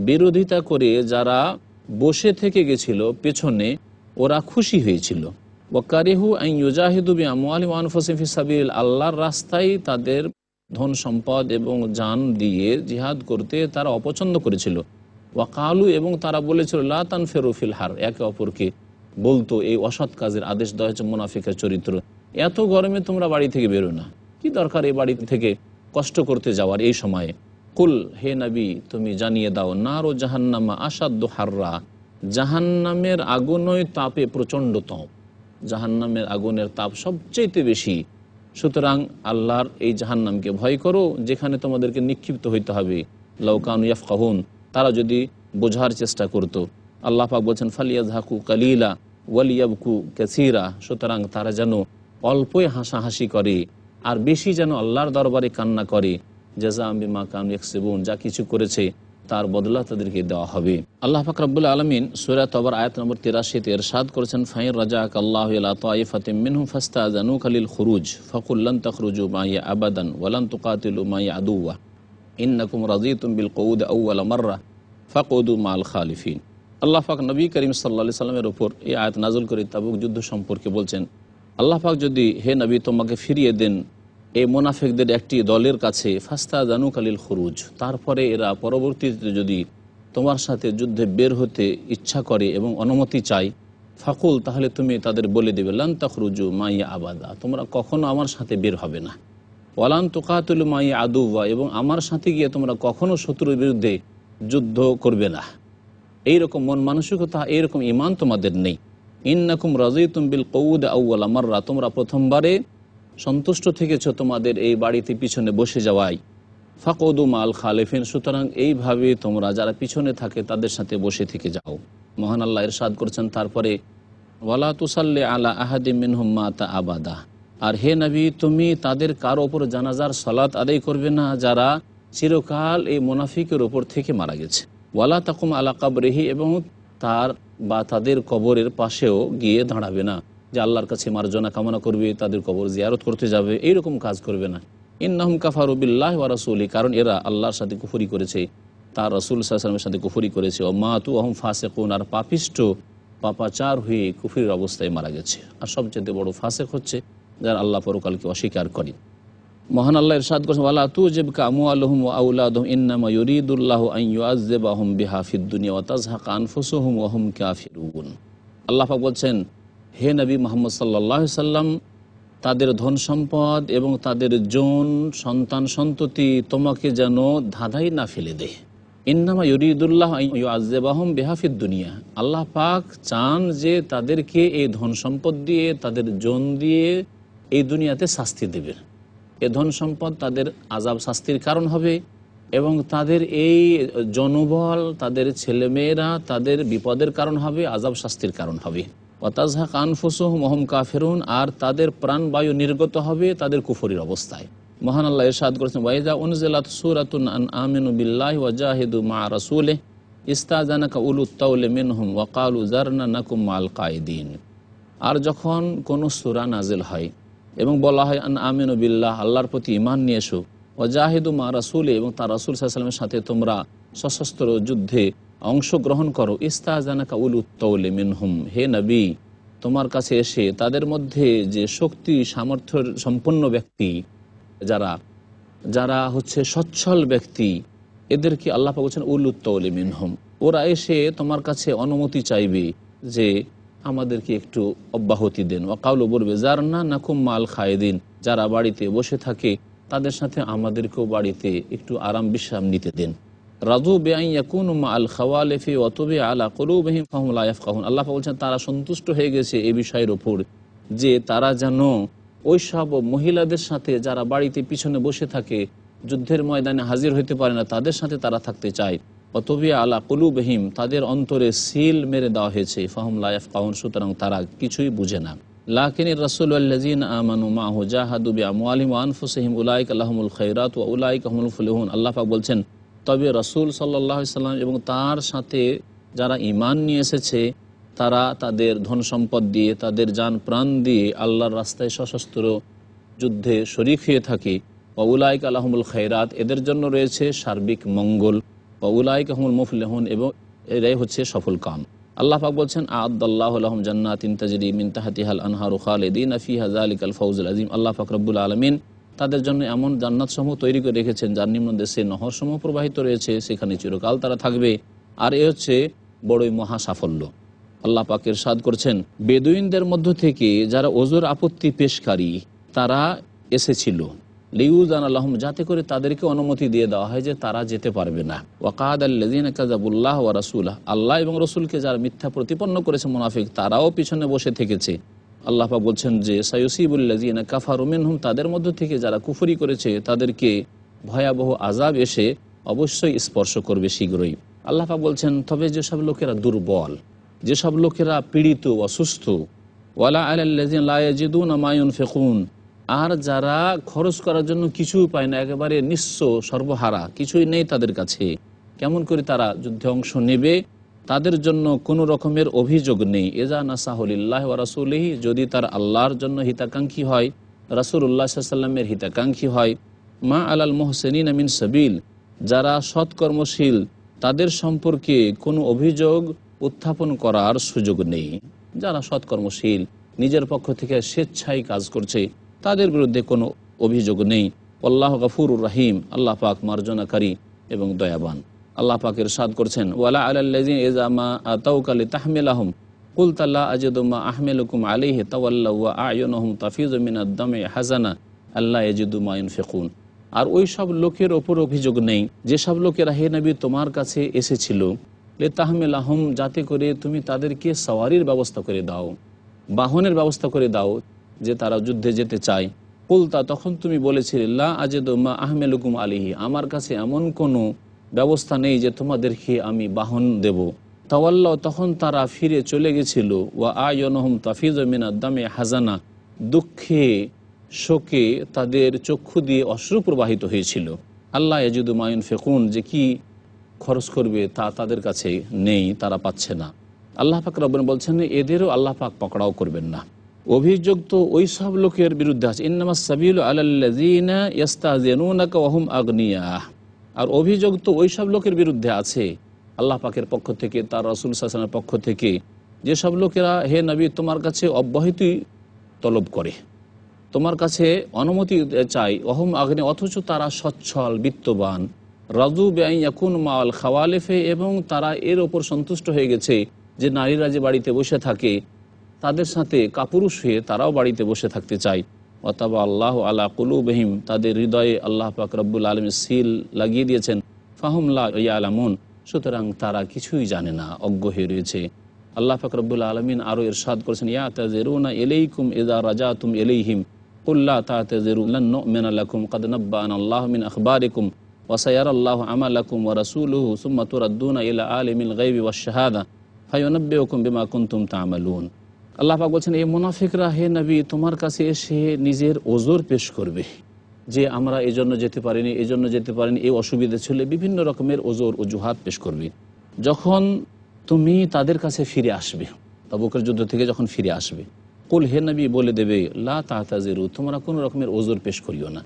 বিরোধিতা করে যারা বসে থেকে গেছিল পেছনে, ওরা খুশি হয়েছিল। ওয়াকারিহু আন ইউজাহিদু বিআমওয়ালিহিম ওয়া আনফুসিহিম ফি সাবিলিল্লাহ, আল্লাহর রাস্তায় তাদের ধন সম্পদ এবং জান দিয়ে জিহাদ করতে তারা অপছন্দ করেছিল। ওয়াকালু, এবং তারা বলেছিল লা তানফিরু ফিল হার, একে অপরকে বলতো, এই অসৎ কাজের আদেশ দেওয়া হচ্ছে মুনাফিকের চরিত্র, এত গরমে তোমরা বাড়ি থেকে বেরো না, কি দরকার এই বাড়ি থেকে কষ্ট করতে যাওয়ার এই সময়ে। কুল, হে নবী তুমি জানিয়ে দাও, নারো জাহান্নামা আসাদ্দু হাররা, জাহান্নামের আগুনই তাপে প্রচণ্ড তাপ, জাহান্নামের আগুনের তাপ সবচেয়ে বেশি। সুতরাং আল্লাহর এই জাহান্নামকে ভয় করো, যেখানে তোমাদেরকে নিক্ষিপ্ত হইতে হবে। লাউ কানু ইয়াফকাহুন, তারা যদি বোঝার চেষ্টা করত। আল্লাহ পাক বলছেন ফালিয়াযহাকু কালিলা ওয়ালিয়াবকু কাসীরা, সুতরাং তারা যেন অল্পই হাসাহাসি করে আর বেশি যেন আল্লাহর দরবারে কান্না করে। জাযাআম বিমা কানু ইয়াকসিবুন, যা কিছু করেছে তার বদলা তাদেরকে দেওয়া হবে। আল্লাহ পাক রব্বুল আলামিন সূরা তওবার আয়াত নম্বর 83 ইরশাদ করেছেন ফাইন রাজাকাল্লাহু ইলা তাইফাতিন মিনহুম ফাস্তাযানুকা লিল খুরুজ ফাকুল লান তাখরুজু মাইয়া আবাদান ওয়া লান তুকাতিলু মাইয়া আদুওয়া ইন্নাকুম রাযীতুম বিল কউদ আউওয়ালা মাররা ফাকুদু মাল খালিফিন। আল্লাহ পাক নবী করিম সাল্লাল্লাহু আলাইহি সাল্লামের উপর এই আয়াত নাযিল করে তাবুক যুদ্ধ সম্পর্কে বলছেন, আল্লাহ পাক যদি হে নবী তোমাকে ফিরিয়ে দেন এই মুনাফিকদের একটি দলের কাছে, ফাস্তাযানুকা লিল খুরুজ, তারপরে এরা পরবর্তীতে যদি তোমার সাথে যুদ্ধে বের হতে ইচ্ছা করে এবং অনুমতি চায়, ফাকুল, তাহলে তুমি তাদের বলে দেবে লান তাখরুজু মাইয়া আবাদা, তোমরা কখনো আমার সাথে বের হবে না। ওয়ালান তুকাতিলু মাইয়া আদুওয়া, এবং আমার সাথে গিয়ে তোমরা কখনো শত্রুর বিরুদ্ধে যুদ্ধ করবে না। এইরকম মন মানসিকতা, এইরকম ঈমান তোমাদের নেই। ইন্নাকুম রাযীতুম বিল কউদ আউওয়ালা মাররা, তোমরা প্রথমবারে সন্তুষ্ট থেকেছ তোমাদের এই বাড়িতে পিছনে বসে যাওয়ায়। ফাকুদু মাল খালিফিন, সুতরাং এইভাবে তোমরা যারা পিছনে থাকে তাদের সাথে বসে থেকে যাও। মহান আল্লাহ ইরশাদ করেছেন তারপরে ওয়ালা তুসাল্লি আলা আহাদিম মিনহুম মাতা আবাদা, আর হে নবী তুমি তাদের কারো ওপর জানাজার সালাত আদায় করবে না যারা চিরকাল এই মুনাফিকের ওপর থেকে মারা গেছে। ওয়ালা তাকুম আলা কাবরিহি, এবং তার বা তাদের কবরের পাশেও গিয়ে দাঁড়াবে না, যে আল্লাহর কাছে মার্জনা কামনা করবে, তাদের কবর জিয়ারত করতে যাবে, এইরকম কাজ করবে না। ইন্নাহুম কাফারু বিল্লাহি ওয়া রাসূলিহি, কারণ এরা আল্লাহর সাথে কুফরি করেছে, তার রাসূল সাল্লাল্লাহু আলাইহি ওয়াসাল্লামের সাথে কুফরি করেছে। ও মাতু ওয়া হুম ফাসিকুন, আর পাপিষ্ট পাপাচার হয়ে কুফরির অবস্থায় মারা গেছে। আর সবচেয়ে বড় ফাসিক হচ্ছে যারা আল্লাহ পরকালকে অস্বীকার করে। মহান আল্লাহ ইরশাদ করেছেন ওয়ালা তুজিবকা আমওয়ালুহুম ওয়া আওলাদুহুম ইন্নামা ইউরিদুল্লাহু আন ইউআযযিবাহুম বিহা ফিদ দুনিয়া ওয়া তাযহাকা আনফুসুহুম ওয়া হুম কাফিরুন। আল্লাহ পাক বলছেন, হে নবী মুহাম্মদ সাল্লাল্লাহু আলাইহি সাল্লাম, তাদের ধন সম্পদ এবং তাদের যৌন সন্তান সন্ততি তোমাকে যেন ধাঁধাই না ফেলে দেয়। ইন্নামা ইউরিদুল্লাহু আন ইউআযযিবাহুম বিহা ফিদ দুনিয়া, আল্লাহ পাক চান যে তাদেরকে এই ধন সম্পদ দিয়ে, তাদের যৌন দিয়ে এই দুনিয়াতে শাস্তি দেবেন। এ ধন সম্পদ তাদের আযাব শাস্তির কারণ হবে, এবং তাদের এই জনবল, তাদের ছেলেমেয়েরা তাদের বিপদের কারণ হবে, আযাব শাস্তির কারণ হবে। ওয়া তাযহাকা আনফুসুহুম ওয়া হুম কাফিরুন, আর তাদের প্রাণবায়ু নির্গত হবে তাদের কুফরির অবস্থায়। মহান আল্লাহ ইরশাদ করেছেন ওয়া ইযা উনজিলাত সূরাতুন আন আমিনু বিল্লাহি ওয়া জাহিদু মা রাসূলিহি ইস্তাযানাকা উলুত তাওলি মিনহুম ওয়া ক্বালু যারনা নাকুম মাল কায়দিন। আর যখন কোনো সূরা নাজিল হয় এবং বলা হয় আন আমিনু বিল্লাহ, আল্লাহর প্রতি ঈমান নিয়ে এসো, ওয়া জাহিদু মা রাসূলিহি, এবং তার রাসূল সাল্লাল্লাহু আলাইহি ওয়াসাল্লামের সাথে তোমরা সশস্ত্র যুদ্ধে অংশগ্রহণ করো। ইস্তাযানাকা উলুত তাওলি মিনহুম, হে নবী তোমার কাছে এসে তাদের মধ্যে যে শক্তি সামর্থ্য সম্পন্ন ব্যক্তি, যারা হচ্ছে সচ্ছল ব্যক্তি, এদেরকে আল্লাহ পাক বলছেন উলুত তাওলি মিনহুম, ওরা এসে তোমার কাছে অনুমতি চাইবে যে আমাদেরকে একটু অব্যাহতি দেন। ওয়াকাউলু, বলবে যারনা নাকুম মাল খায়েদিন, যারা বাড়িতে বসে থাকে তাদের সাথে আমাদেরকেও বাড়িতে একটু আরাম বিশ্রাম নিতে দেন। রাযু বিআন ইয়াকুনু মাআল খাওয়ালিফি ওয়া তুবি আলা কুলুবিহিম ফাহুম লা ইয়াফকাহুন, আল্লাহ পাক বলছেন তারা সন্তুষ্ট হয়ে গেছে এই বিষয়ের উপর যে তারা যেন ওই সব মহিলাদের সাথে যারা বাড়িতে পিছনে বসে থাকে, যুদ্ধের ময়দানে হাজির হইতে পারে না, তাদের সাথে তারা থাকতে চায়। অতবিয়া আলা কুলুবহিম, তাদের অন্তরে সিল মেরে দেওয়া হয়েছে, ফাহুম লা ইয়াফকাহুন, সুতরাং তারা কিছুই বুঝে না। লাকিনির রাসূল ওয়াল্লাযীনা আমানু মাহু জাহাদু বিআমওয়ালিহিম ওয়া আনফুসিহিম উলাইকা লাহুমুল খায়রাত ওয়া উলাইকা হুমুল মুফলিহুন। আল্লাহ পাক বলছেন, তবে রাসূল সাল্লাল্লাহু আলাইহি সাল্লাম এবং তার সাথে যারা ঈমান নিয়ে এসেছে তারা তাদের ধন সম্পদ দিয়ে, তাদের জান প্রাণ দিয়ে আল্লাহর রাস্তায় সশস্ত্র যুদ্ধে শরীক হয়ে থাকে। ওয়া উলাইকা লাহুমুল খায়রাত, এদের জন্য রয়েছে সার্বিক মঙ্গল। ওয়া উলাইকা হুমুল মুফলিহুন, এবং এরাই হচ্ছে সফল কাম। আল্লাহ পাক বলছেন, আ'আদ্দাল্লাহু লাহুম জান্নাতিন তাজরি মিন তাহতিহাল আনহারু খালিদিনা ফিহা যালিকাল ফাউজুল আযীম। আল্লাহ পাক রব্বুল আলামিন তাদের জন্য এমন জান্নাতসমূহ তৈরি করে রেখেছেন যার নিম্ন দেশে নহরসমূহ প্রবাহিত রয়েছে, সেখানে চিরকাল তারা থাকবে। আর এ হচ্ছে বড়ই মহা সাফল্য। আল্লাহ পাক ইরশাদ করছেন, বেদুইনদের মধ্য থেকে যারা ওজর আপত্তি পেশকারী তারা এসেছিল, লিউযান আলাহুম, যাতে করে তাদেরকে অনুমতি দিয়ে দেওয়া হয় যে তারা যেতে পারবে না। ওয়াকাদ আল্লাযীনা কাযাবুল্লাহ ওয়া রাসূলাহ, আল্লাহ এবং রসুলকে যারা মিথ্যা প্রতিপন্ন করেছে মুনাফিক, তারাও পিছনে বসে থেকেছে। আল্লাহ পাক বলছেন যে সায়ুসিবুল্লাযীনা কাফারু মিনহুম, তাদের মধ্য থেকে যারা কুফরি করেছে তাদেরকে ভয়াবহ আযাব এসে অবশ্যই স্পর্শ করবে শীঘ্রই। আল্লাহ পাক বলছেন, তবে যেসব লোকেরা দুর্বল, যেসব লোকেরা পীড়িত অসুস্থ, ওয়ালা আলাল্লাযীনা লা ইয়াজিদুনা মা ইউনফিকুন, আর যারা খরচ করার জন্য কিছুই পায় না, একেবারে নিঃস্ব সর্বহারা, কিছুই নেই তাদের কাছে, কেমন করে তারা যুদ্ধে অংশ নেবে? তাদের জন্য কোনো রকমের অভিযোগ নেই। এজা নাসাহুলিল্লাহ ওয়া রাসূলিহি, যদি তার আল্লাহর জন্য হিতাকাঙ্ক্ষী হয়, রাসূলুল্লাহ সাল্লাল্লাহু আলাইহি ওয়াসাল্লামের হিতাকাঙ্ক্ষী হয়। মা আলাল মুহসিনিনা মিন সাবিল, যারা সৎকর্মশীল তাদের সম্পর্কে কোনো অভিযোগ উত্থাপন করার সুযোগ নেই। যারা সৎকর্মশীল, নিজের পক্ষ থেকে স্বেচ্ছায় কাজ করছে, তাদের বিরুদ্ধে কোনো অভিযোগ নেই। আল্লাহু গফুরুর রহিম, আল্লাহ পাক মার্জনাকারী এবং দয়াবান। আল্লাহ পাক ইরশাদ করছেন, ওয়ালা আলাল্লাযীনা ইযা মা আতাউকা লিতাহমিলাহুম কুলতা লা আজিদু মা আহমিলুকুম আলাইহি তাওয়াল্লাউ ওয়া আ'য়ুনুহুম তাফিযু মিনাদ দামি হাযানা আল্লা ইয়াজিদু মা ইউনফিকুন। আর ওই সব লোকের ওপর অভিযোগ নেই যেসব লোকেরা হে নবী তোমার কাছে এসেছিল, লিতাহমিলাহুম, যাতে করে তুমি তাদেরকে সওয়ারির ব্যবস্থা করে দাও, বাহনের ব্যবস্থা করে দাও, যে তারা যুদ্ধে যেতে চায়। কুলতা, তখন তুমি বলেছিলে, লা আজিদু মা আহমিলুকুম আলাইহি, আমার কাছে এমন কোনো ব্যবস্থা নেই যে তোমাদেরকে আমি বাহন দেব। তাওয়াল্লাহ, তখন তারা ফিরে চলে গেছিল। ওয়া আ'য়ুনুহুম তাফিযু মিনাদ দামি হাযানা, দুঃখে শোকে তাদের চক্ষু দিয়ে অশ্রু প্রবাহিত হয়েছিল। আল্লাহ ইয়াজিদু মা ইউনফিকুন, যে কি খরচ করবে তা তাদের কাছে নেই, তারা পাচ্ছে না। আল্লাহ পাক রব্বুল বলছেন, এদেরও আল্লাহ পাক পকড়াও করবেন না। অভিযোগ তো ওই সব লোকের বিরুদ্ধে আছে, ইন্নামাস সাবিলু আলাল্লাযীনা ইস্তাযিনুনাকা ওয়া হুম আগনিয়া, আর অভিযোগ তো ওই সব লোকের বিরুদ্ধে আছে আল্লাহ পাকের পক্ষ থেকে, তার রাসূল সাল্লাল্লাহু আলাইহি ওয়াসাল্লামের পক্ষ থেকে, যেসব লোকেরা হে নবী তোমার কাছে অব্যাহতি তলব করে, তোমার কাছে অনুমতি চায়, ওহুম আগনি, অথচ তারা সচ্ছল বিত্তবান, রাজু বিআন ইয়াকুনু মাআল খাওয়ালিফে, এবং তারা এর ওপর সন্তুষ্ট হয়ে গেছে যে নারীরা যে বাড়িতে বসে থাকে তাদের সাথে কাপুরুষ হয়ে তারাও বাড়িতে বসে থাকতে চায়। ওয়াতাবা আল্লাহু আলা কুলুবিহিম, তাদের হৃদয়ে আল্লাহ পাক রব্বুল আলামিন সিল লাগিয়ে দিয়েছেন। ফাহুম লা ইয়ালামুন, সুতরাং তারা কিছুই জানে না, অজ্ঞ হয়ে রয়েছে। আল্লাহ পাক রব্বুল আলামিন আরও ইরশাদ করেছেন, ইয়াতাযিরুনা ইলাইকুম ইযা রাজাতুম ইলাইহিম কুল লা তা'তাযিরু লান নু'মিনা লাকুম ক্বাদ নাব্বা'ানা আল্লাহু মিন আখবারিকুম ওয়া সায়ারাল্লাহু আমালাকুম ওয়া রাসূলুহু সুম্মা তুরাদ্দুনা ইলা আলিমিল গায়বি ওয়াশ শাহাদা ফায়ুনাব্বিউকুম বিমা কুনতুম তা'মালুন। আল্লাহ পাক বলছেন, এই মুনাফিকরা হে নবী তোমার কাছে এসে নিজের ওজর পেশ করবে, যে আমরা এজন্য যেতে পারিনি, এজন্য যেতে পারিনি, এই অসুবিধা ছিল, বিভিন্ন রকমের ওজর অজুহাত পেশ করবে। যখন তুমি তাদের কাছে ফিরে আসবে, তাবুকের যুদ্ধ থেকে যখন ফিরে আসবে, কুল, হে নবী বলে দেবে, লা তা'তাযিরু, তোমরা কোনো রকমের ওজর পেশ করিও না,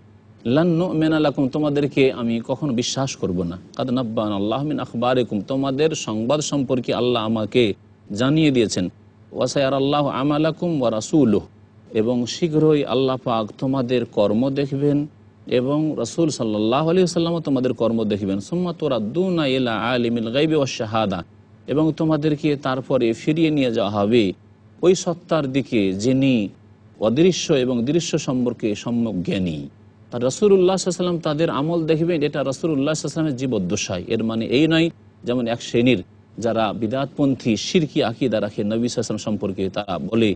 লান নু'মিনা লাকুম, তোমাদেরকে আমি কখনো বিশ্বাস করব না, কাদ নাব্বা'ানা আল্লাহু মিন আখবারিকুম, তোমাদের সংবাদ সম্পর্কে আল্লাহ আমাকে জানিয়ে দিয়েছেন। ওয়া সায়ারাল্লাহু আমালাকুম ওয়া রাসূলুহু, এবং শীঘ্রই আল্লাহ পাক তোমাদের কর্ম দেখবেন এবং রাসূল সাল্লাল্লাহু আলাইহি ওয়াসাল্লামও তোমাদের কর্ম দেখবেন। সুম্মা তুরাদ্দুনা ইলা আলিমিল গায়বি ওয়াশ শাহাদা, এবং তোমাদেরকে তারপরে ফিরিয়ে নিয়ে যাওয়া হবে ওই সত্তার দিকে যিনি অদৃশ্য এবং দৃশ্য সম্পর্কে সম্যক জ্ঞানী। আর রাসূলুল্লাহ সাল্লাল্লাহু আলাইহি ওয়াসাল্লাম তাদের আমল দেখবেন, এটা রাসূলুল্লাহ সাল্লাল্লাহু আলাইহি ওয়াসাল্লামের জীবদ্দশায়। এর মানে এই নয় যেমন এক শ্রেণীর যারা বিদআতপন্থী শিরকি আকীদা রাখে নবী সাল্লাল্লাহু আলাইহি ওয়াসাল্লাম সম্পর্কে, তারা বলে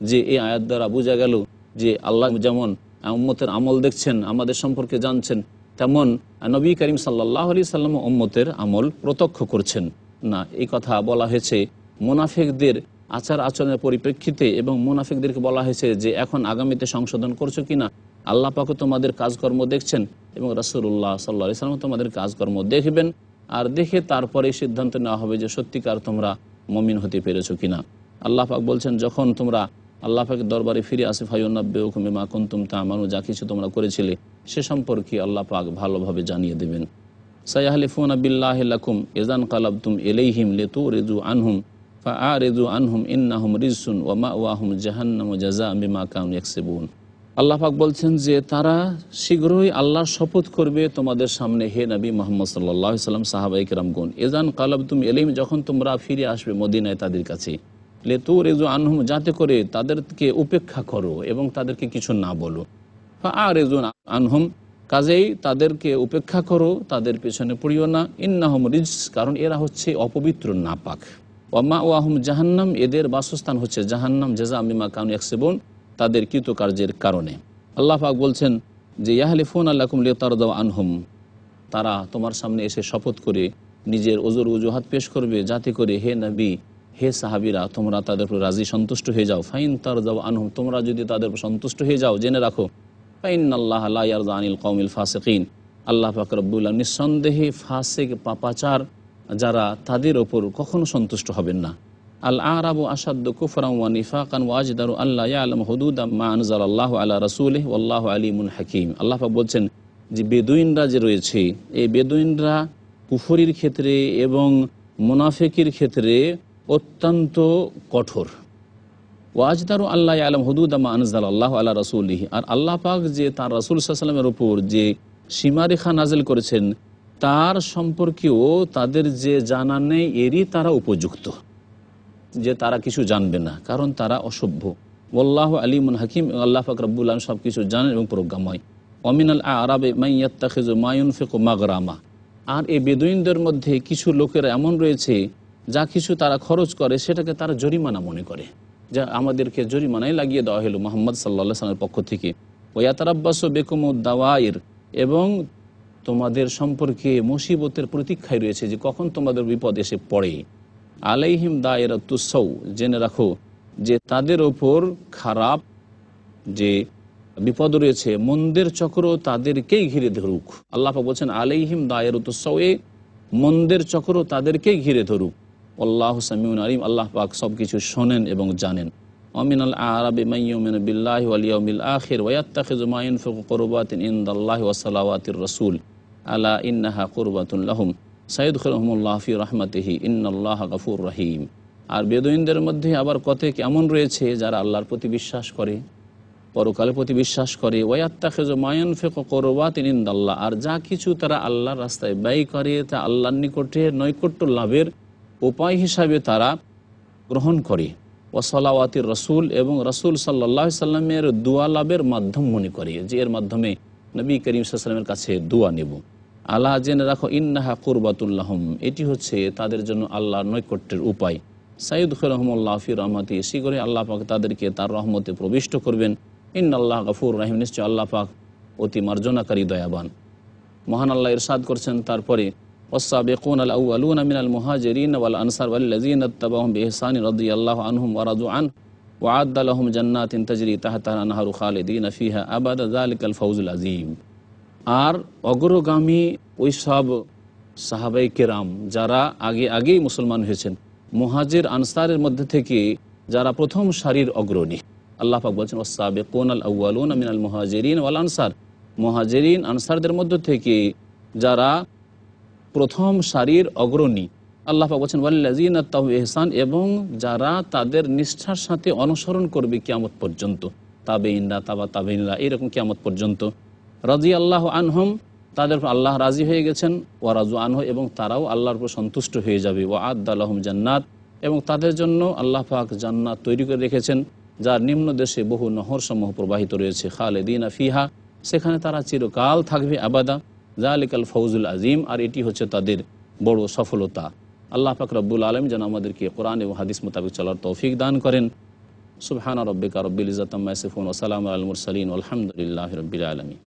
যে এই আয়াত দ্বারা বোঝা গেল যে আল্লাহ যেমন উম্মতের আমল দেখছেন, আমাদের সম্পর্কে জানছেন, তেমন নবী করিম সাল্লাল্লাহু আলাইহি সাল্লাম উম্মতের আমল প্রত্যক্ষ করছেন না। এই কথা বলা হয়েছে মুনাফিকদের আচার আচরণের পরিপ্রেক্ষিতে, এবং মুনাফিকদেরকে বলা হয়েছে যে এখন আগামীতে সংশোধন করছো কিনা, আল্লাহ পাক তোমাদের কাজকর্ম দেখছেন এবং রাসূলুল্লাহ সাল্লাল্লাহু আলাইহি সাল্লাম তোমাদের কাজকর্ম দেখবেন, আর দেখে তারপরে সিদ্ধান্ত নেওয়া হবে যে সত্যিকার তোমরা মুমিন হতে পেরেছো কিনা। আল্লাহ পাক বলছেন যখন তোমরা আল্লাহ পাকের দরবারে ফিরে আসে ফায়ুনাব্বিউকুম বিমা কুনতুম তা'মালুন, যা কিছু তোমরা করেছিলে সে সম্পর্কে আল্লাহ পাক ভালোভাবে জানিয়ে দেবেন। সায়াহলিফুনা বিল্লাহি লাকুম ইযান কালাবতুম ইলাইহিম লিতুরিদু আনহুম ফাআরিদু আনহুম ইন্নাহুম রিজসুন ওয়া মাওয়াহুম জাহান্নামু জাযাআন বিমা কানু ইয়াকসিবুন। আল্লাহ পাক বলছেন যে তারা শীঘ্রই আল্লাহর শপথ করবে তোমাদের সামনে, হে নবী মুহাম্মদ সাল্লাল্লাহু আলাইহি সাল্লাম, সাহাবায়ে কেরামগণ, ইযান কালাবতুম ইলাইহিম, যখন তোমরা ফিরে আসবে মদিনায় তাদের কাছে, লিতুরিদু আনহুম, যাতে করে তাদেরকে উপেক্ষা করো এবং তাদেরকে কিছু না বলো, ফাআরিদু আনহুম, কাজেই তাদেরকে উপেক্ষা করো, তাদের পেছনে পড়িও না, ইন্নাহুম রিজস, কারণ এরা হচ্ছে অপবিত্র নাপাক, ওয়া মাওয়াহুম জাহান্নাম, এদের বাসস্থান হচ্ছে জাহান্নাম, জাযাআম বিমা কানু ইয়াকসিবুন, তাদের কৃতকার্যের কারণে। আল্লাহ পাক বলছেন যে ইয়াহলিফুনা লাকুম লিতারদাউ আনহুম, তারা তোমার সামনে এসে শপথ করে নিজের ওজর অজুহাত পেশ করবে, যাতে করে হে নবী, হে সাহাবীরা, তোমরা তাদের উপর রাজি সন্তুষ্ট হয়ে যাও। ফাইন তারদাউ আনহুম, তোমরা যদি তাদের উপর সন্তুষ্ট হয়ে যাও, জেনে রাখো ফাইন্নাল্লাহা লা ইয়ারদা আনিল কওমিল ফাসিকিন, আল্লাহ পাক রব্বুল আলামিন নিঃসন্দেহে ফাসিক পাপাচার যারা, তাদের ওপর কখনো সন্তুষ্ট হবেন না। আল আরাবু আসাদ্দু কুফরান ওয়া নিফাকান ওয়া আজদারু আল্লা ইয়ালামু হুদুদা মা আনজালাল্লাহু আলা রাসূলিহি ওয়াল্লাহু আলিমুন হাকীম। আল্লাহ পাক বলছেন যে বেদুইনরা যে রয়েছে, এই বেদুইনরা কুফরির ক্ষেত্রে এবং মুনাফিকের ক্ষেত্রে অত্যন্ত কঠোর। ওয়াজদারু আল্লাহ আলম হুদুদা মা আনজালাল্লাহু আলা রাসূলিহি, আর আল্লাহ পাক যে তার রাসূল সাল্লাল্লাহু আলাইহি ওয়াসাল্লামের উপর যে সীমারেখা নাজিল করেছেন তার সম্পর্কেও তাদের যে জানা নেই, এরই তারা উপযুক্ত, যে তারা কিছু জানবে না, কারণ তারা অসভ্য। ওয়াল্লাহু আলিমুন হাকিম, আল্লাহ পাক রব্বুল আলামিন সব কিছু জানেন এবং প্রজ্ঞাময়। ওয়ামিনাল আরাবি মান ইয়াত্তাখিযু মা ইউনফিকু মাগরামা, আর এই বেদুইনদের মধ্যে কিছু লোকেরা এমন রয়েছে যা কিছু তারা খরচ করে সেটাকে তারা জরিমানা মনে করে, যা আমাদেরকে জরিমানায় লাগিয়ে দেওয়া হলো মুহাম্মদ সাল্লাল্লাহু আলাইহি ওয়াসাল্লামের পক্ষ থেকে। ওয়ায়াতারাব্বাসু বিকুমুদ দাওয়াইর, এবং তোমাদের সম্পর্কে মুসিবতের প্রতীক্ষায় রয়েছে যে কখন তোমাদের বিপদ এসে পড়ে। আলাইহিম দায়রাতুস সাউ, জেনে রাখো যে তাদের ওপর খারাপ যে বিপদ রয়েছে, মন্দের চক্র তাদেরকেই ঘিরে ধরুক। আল্লাহ পাক বলছেন আলাইহিম দায়রাতুস সাউ, মন্দের চক্র তাদেরকেই ঘিরে ধরুক। আল্লাহু সামিউন আলিম, আল্লাহ পাক সব কিছু শোনেন এবং জানেন। ওয়ামিনাল আরাবি মান ইউমিনু বিল্লাহি ওয়াল ইয়াউমিল আখির ওয়া ইয়াত্তাখিযু মা ইউনফিকু কুরবাতিন ইনদাল্লাহি ওয়া সালাওয়াতির রাসূল আলা ইন্নাহা কুরবাতুন লাহুম সাইয়্যিদখুলুহুমুল্লাহু ফি রাহমাতিহি ইন্নাল্লাহা গফুর রহিম। আর বেদুইনদের মধ্যে আবার কতক এমন রয়েছে যারা আল্লাহর প্রতি বিশ্বাস করে, পরকালের প্রতি বিশ্বাস করে। ওয়ায়াত্তাখিযু মা ইউনফিকু কুরবাতিন ইনদাল্লাহ, আর যা কিছু তারা আল্লাহর রাস্তায় ব্যয় করে তা আল্লাহর নিকটে নৈকট্য লাভের উপায় হিসাবে তারা গ্রহণ করে। ওয়া সালাওয়াতির রাসূল, এবং রাসূল সাল্লাল্লাহু আলাইহি সাল্লামের দোয়া লাভের মাধ্যম মনে করে যে এর মাধ্যমে নবী করিম সাল্লাল্লাহু আলাইহি সাল্লামের কাছে দোয়া নেব। আল্লাহ জেনে রাখো ইন্নাহা কুরবাতুল লাহুম, এটি হচ্ছে তাদের জন্য আল্লাহর নৈকট্যের উপায়। সাইয়্যিদখুলুহুমুল্লাহু ফি রাহমাতিহি, শীঘ্রই আল্লাহ পাক তাদেরকে তার রহমতে প্রবিষ্ট করবেন। ইন্নাল্লাহা গফুর রহিম, নিশ্চয় আল্লাহ পাক অতি মার্জনাকারী দয়াবান। মহান আল্লাহ ইরশাদ করছেন তারপরে ওয়াস-সাবিকুনা আল-আউয়ালুনা মিনাল মুহাজিরিন ওয়াল আনসার ওয়াল্লাযীনা ইত্তাবাউহুম বিইহসানিন রাদিয়াল্লাহু আনহুম ওয়া রাদু আনহু ওয়া আ'আদ্দা লাহুম জান্নাতিন তাজরি তাহতাহা আল-আনহারু খালিদিনা ফিহা আবাদা যালিকাল ফাওজুল আযীম। আর অগ্রগামী ওই সব সাহাবায়ে কেরাম যারা আগেই মুসলমান হয়েছেন, মুহাজির আনসারের মধ্যে থেকে যারা প্রথম সারির অগ্রণী, আল্লাহ পাক বলছেন ওয়াস-সাবিকুনা আল-আউয়ালুনা মিনাল মুহাজিরিন ওয়াল আনসার, মুহাজিরিন আনসারদের মধ্যে থেকে যারা প্রথম সারির অগ্রণী, আল্লাহ পাক বলছেন ওয়াল্লাযীনা ইত্তাবাউ ইহসান, এবং যারা তাদের নিষ্ঠার সাথে অনুসরণ করবে কিয়ামত পর্যন্ত, তাবেঈনরা, তাবেঈনরা, এরকম কিয়ামত পর্যন্ত। রাদিয়াল্লাহু আনহুম, তাদের আল্লাহ রাজি হয়ে গেছেন, ওয়া রাজু আনহু, এবং তারাও আল্লাহর উপর সন্তুষ্ট হয়ে যাবে। ওয়া আ'আদ্দা লাহুম জান্নাত, এবং তাদের জন্য আল্লাহ পাক জান্নাত তৈরি করে রেখেছেন যার নিম্ন দেশে বহু নহরসমূহ প্রবাহিত রয়েছে। খালিদিনা ফিহা, সেখানে তারা চিরকাল থাকবে আবাদা। যালিকাল ফাওজুল আযীম, আর এটি হচ্ছে তাদের বড় সফলতা। আল্লাহ পাক রব্বুল আলামিন যেন আমাদেরকে কোরআন এবং হাদিস মোতাবেক চলার তৌফিক দান করেন। সুবহানা রব্বিকা রব্বিল ইজ্জাতি আম্মা ইয়াসিফুন ওয়া সালামুন আলাল মুরসালিন ওয়ালহামদুলিল্লাহি রাব্বিল আলামিন।